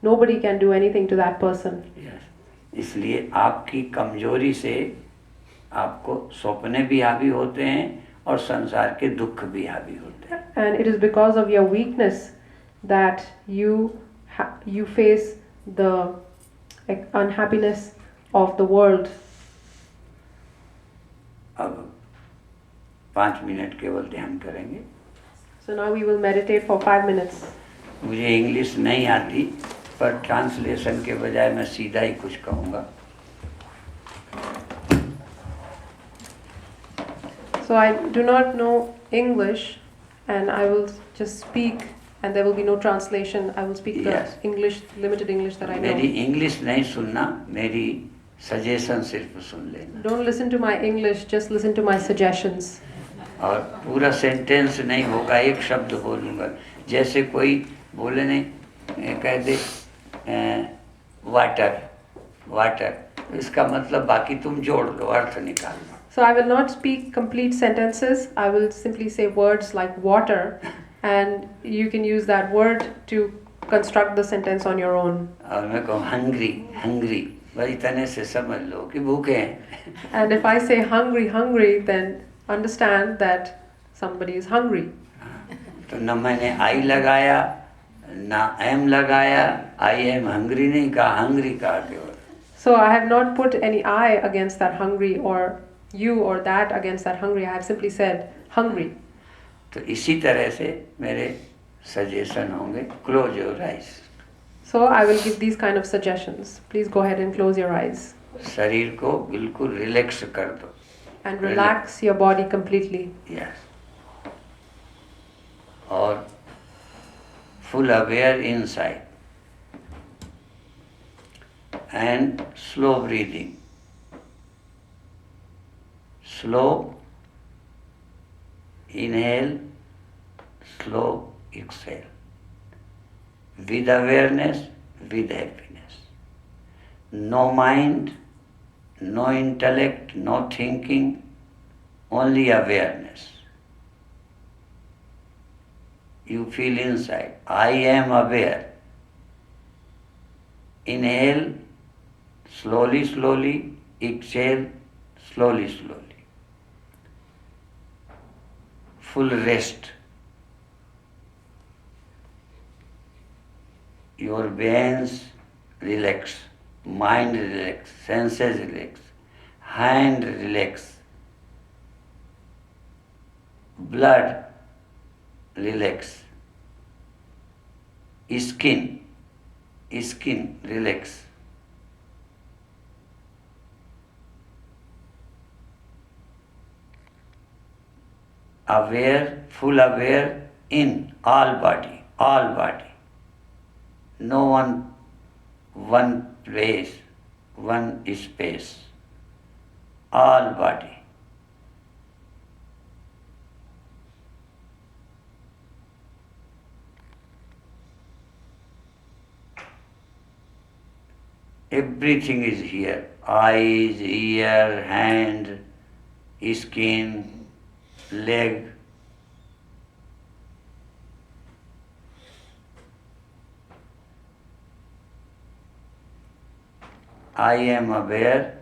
nobody can do anything to that person. Yes. इसलिए आपकी कमजोरी से आपको सपने भी हावी होते हैं और संसार के दुख भी हावी होते हैं. And it is because of your weakness that you face the unhappiness of the world. अब 5 मिनट केवल ध्यान करेंगे. So now we will meditate for 5 minutes. मुझे इंग्लिश नहीं आती, पर ट्रांसलेशन के बजाय मैं सीधा ही कुछ कहूँगा. So I do not know English, and I will just speak, and there will be no translation. I will speak Yes. the English, limited English that I मेरी know. इंग्लिश नहीं सुनना, मेरी सजेशन सिर्फ सुन लेना. Don't listen to my English, just listen to my suggestions. और पूरा sentence नहीं होगा, एक शब्द बोलूँगा. जैसे कोई बोले नहीं, कह दे वाटर वाटर, इसका मतलब बाकी तुम जोड़ लो, अर्थ निकाल लो. So I will not speak complete sentences. I will simply say words like water, and you can use that word to construct the sentence on your own. और मैं कहूँ हंग्री हंग्री, भाई तने से समझ लो कि भूखे हैं. And if I say hungry, hungry, then understand that somebody is hungry. तो न मैंने आई लगाया, ना एम लगाया, आई एम हंग्री नहीं कहा, हंग्री कहा केवल. So I have not put any I against that hungry, or you or that against that hungry. I have simply said hungry. तो इसी तरह से मेरे सजेशन होंगे. Close your eyes. So I will give these kind of suggestions. Please go ahead and close your eyes शरीर को बिल्कुल relax कर दो. and relax your body completely. Yes. और full aware inside and slow breathing. Slow inhale, slow exhale, with awareness, with happiness. No mind, no intellect, no thinking, only awareness. You feel inside, I am aware. Inhale, slowly, slowly, exhale, slowly, slowly. Full rest. Your veins relax, mind relax, senses relax, hand relax, blood relax, skin relax. Aware, full aware in all body, all body. No one place, one space, all body. Everything is here. Eyes, ear, hand, skin, leg. I am aware.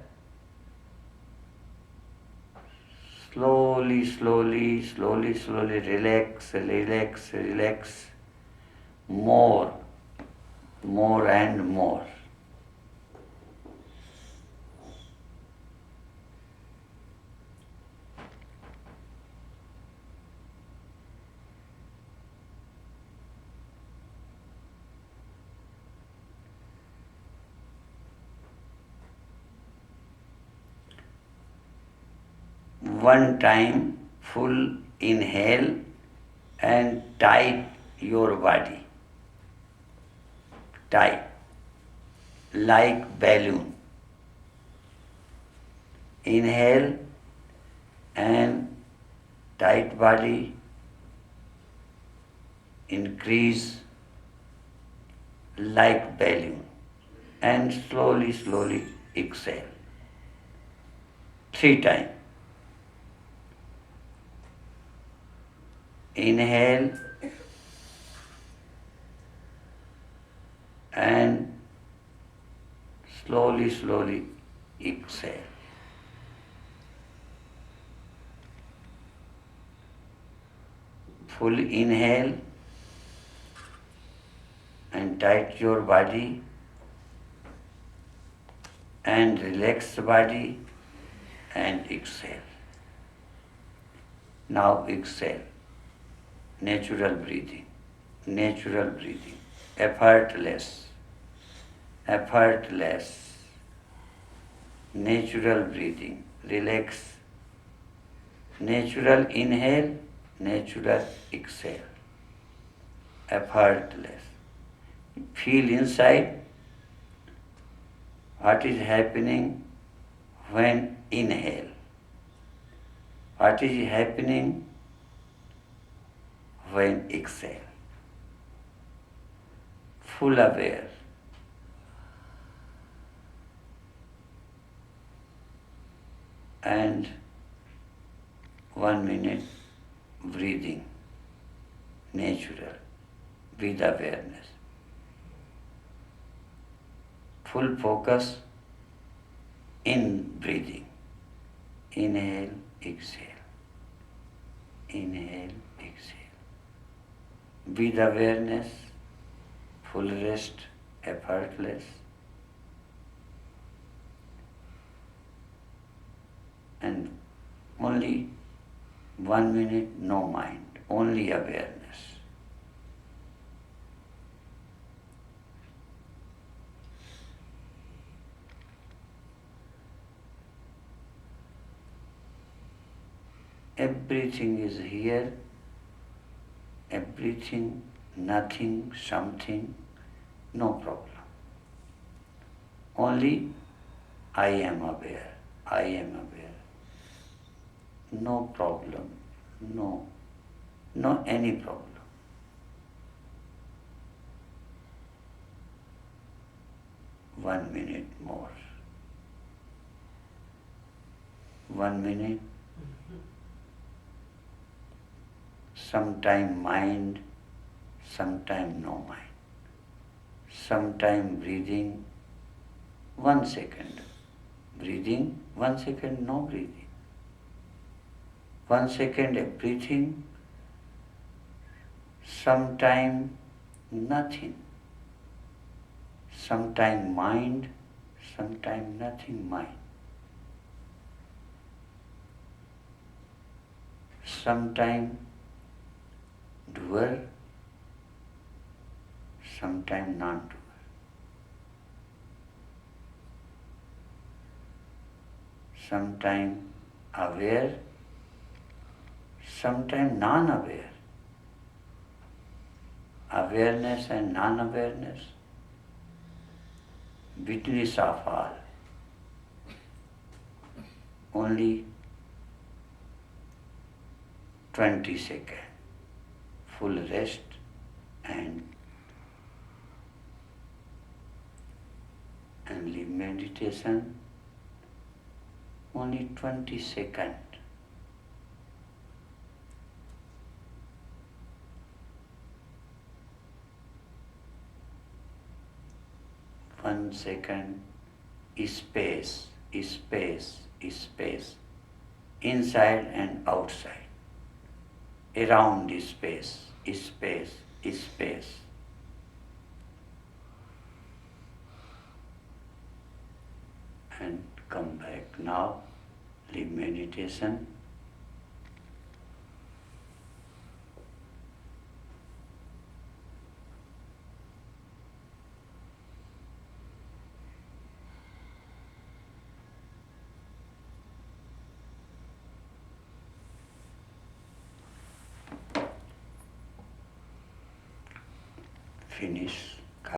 Slowly, slowly, slowly, slowly relax, relax, relax. More and more. One time full inhale and tight your body. Tight, like balloon. Inhale and tight body, increase like balloon, and slowly, slowly exhale. 3 times. Inhale and slowly, slowly exhale. Full inhale and tight your body and relax the body and exhale. Now exhale. Natural breathing, effortless, natural breathing, relax, natural inhale, natural exhale, effortless. Feel inside what is happening when inhale, what is happening when exhale. Full aware. And 1 minute breathing, natural, with awareness. Full focus in breathing. Inhale, exhale. Inhale, exhale. With awareness, full rest, effortless. And only 1 minute, no mind, only awareness. Everything is here, everything, nothing, something, no problem. Only I am aware, I am aware. No problem, no any problem. One minute more. 1 minute. Sometime mind, sometime no mind. Sometime breathing, 1 second. Breathing, 1 second, no breathing. 1 second breathing, sometime nothing. Sometime mind, sometime nothing mind. sometime doer, sometime non-doer. Sometime aware, sometime non-aware. Awareness and non-awareness, witness of all. Only 20 seconds, full rest and leave meditation, only 20 seconds. One second, space, space, space, inside and outside, around space, space, space. And come back now, leave meditation. Finish.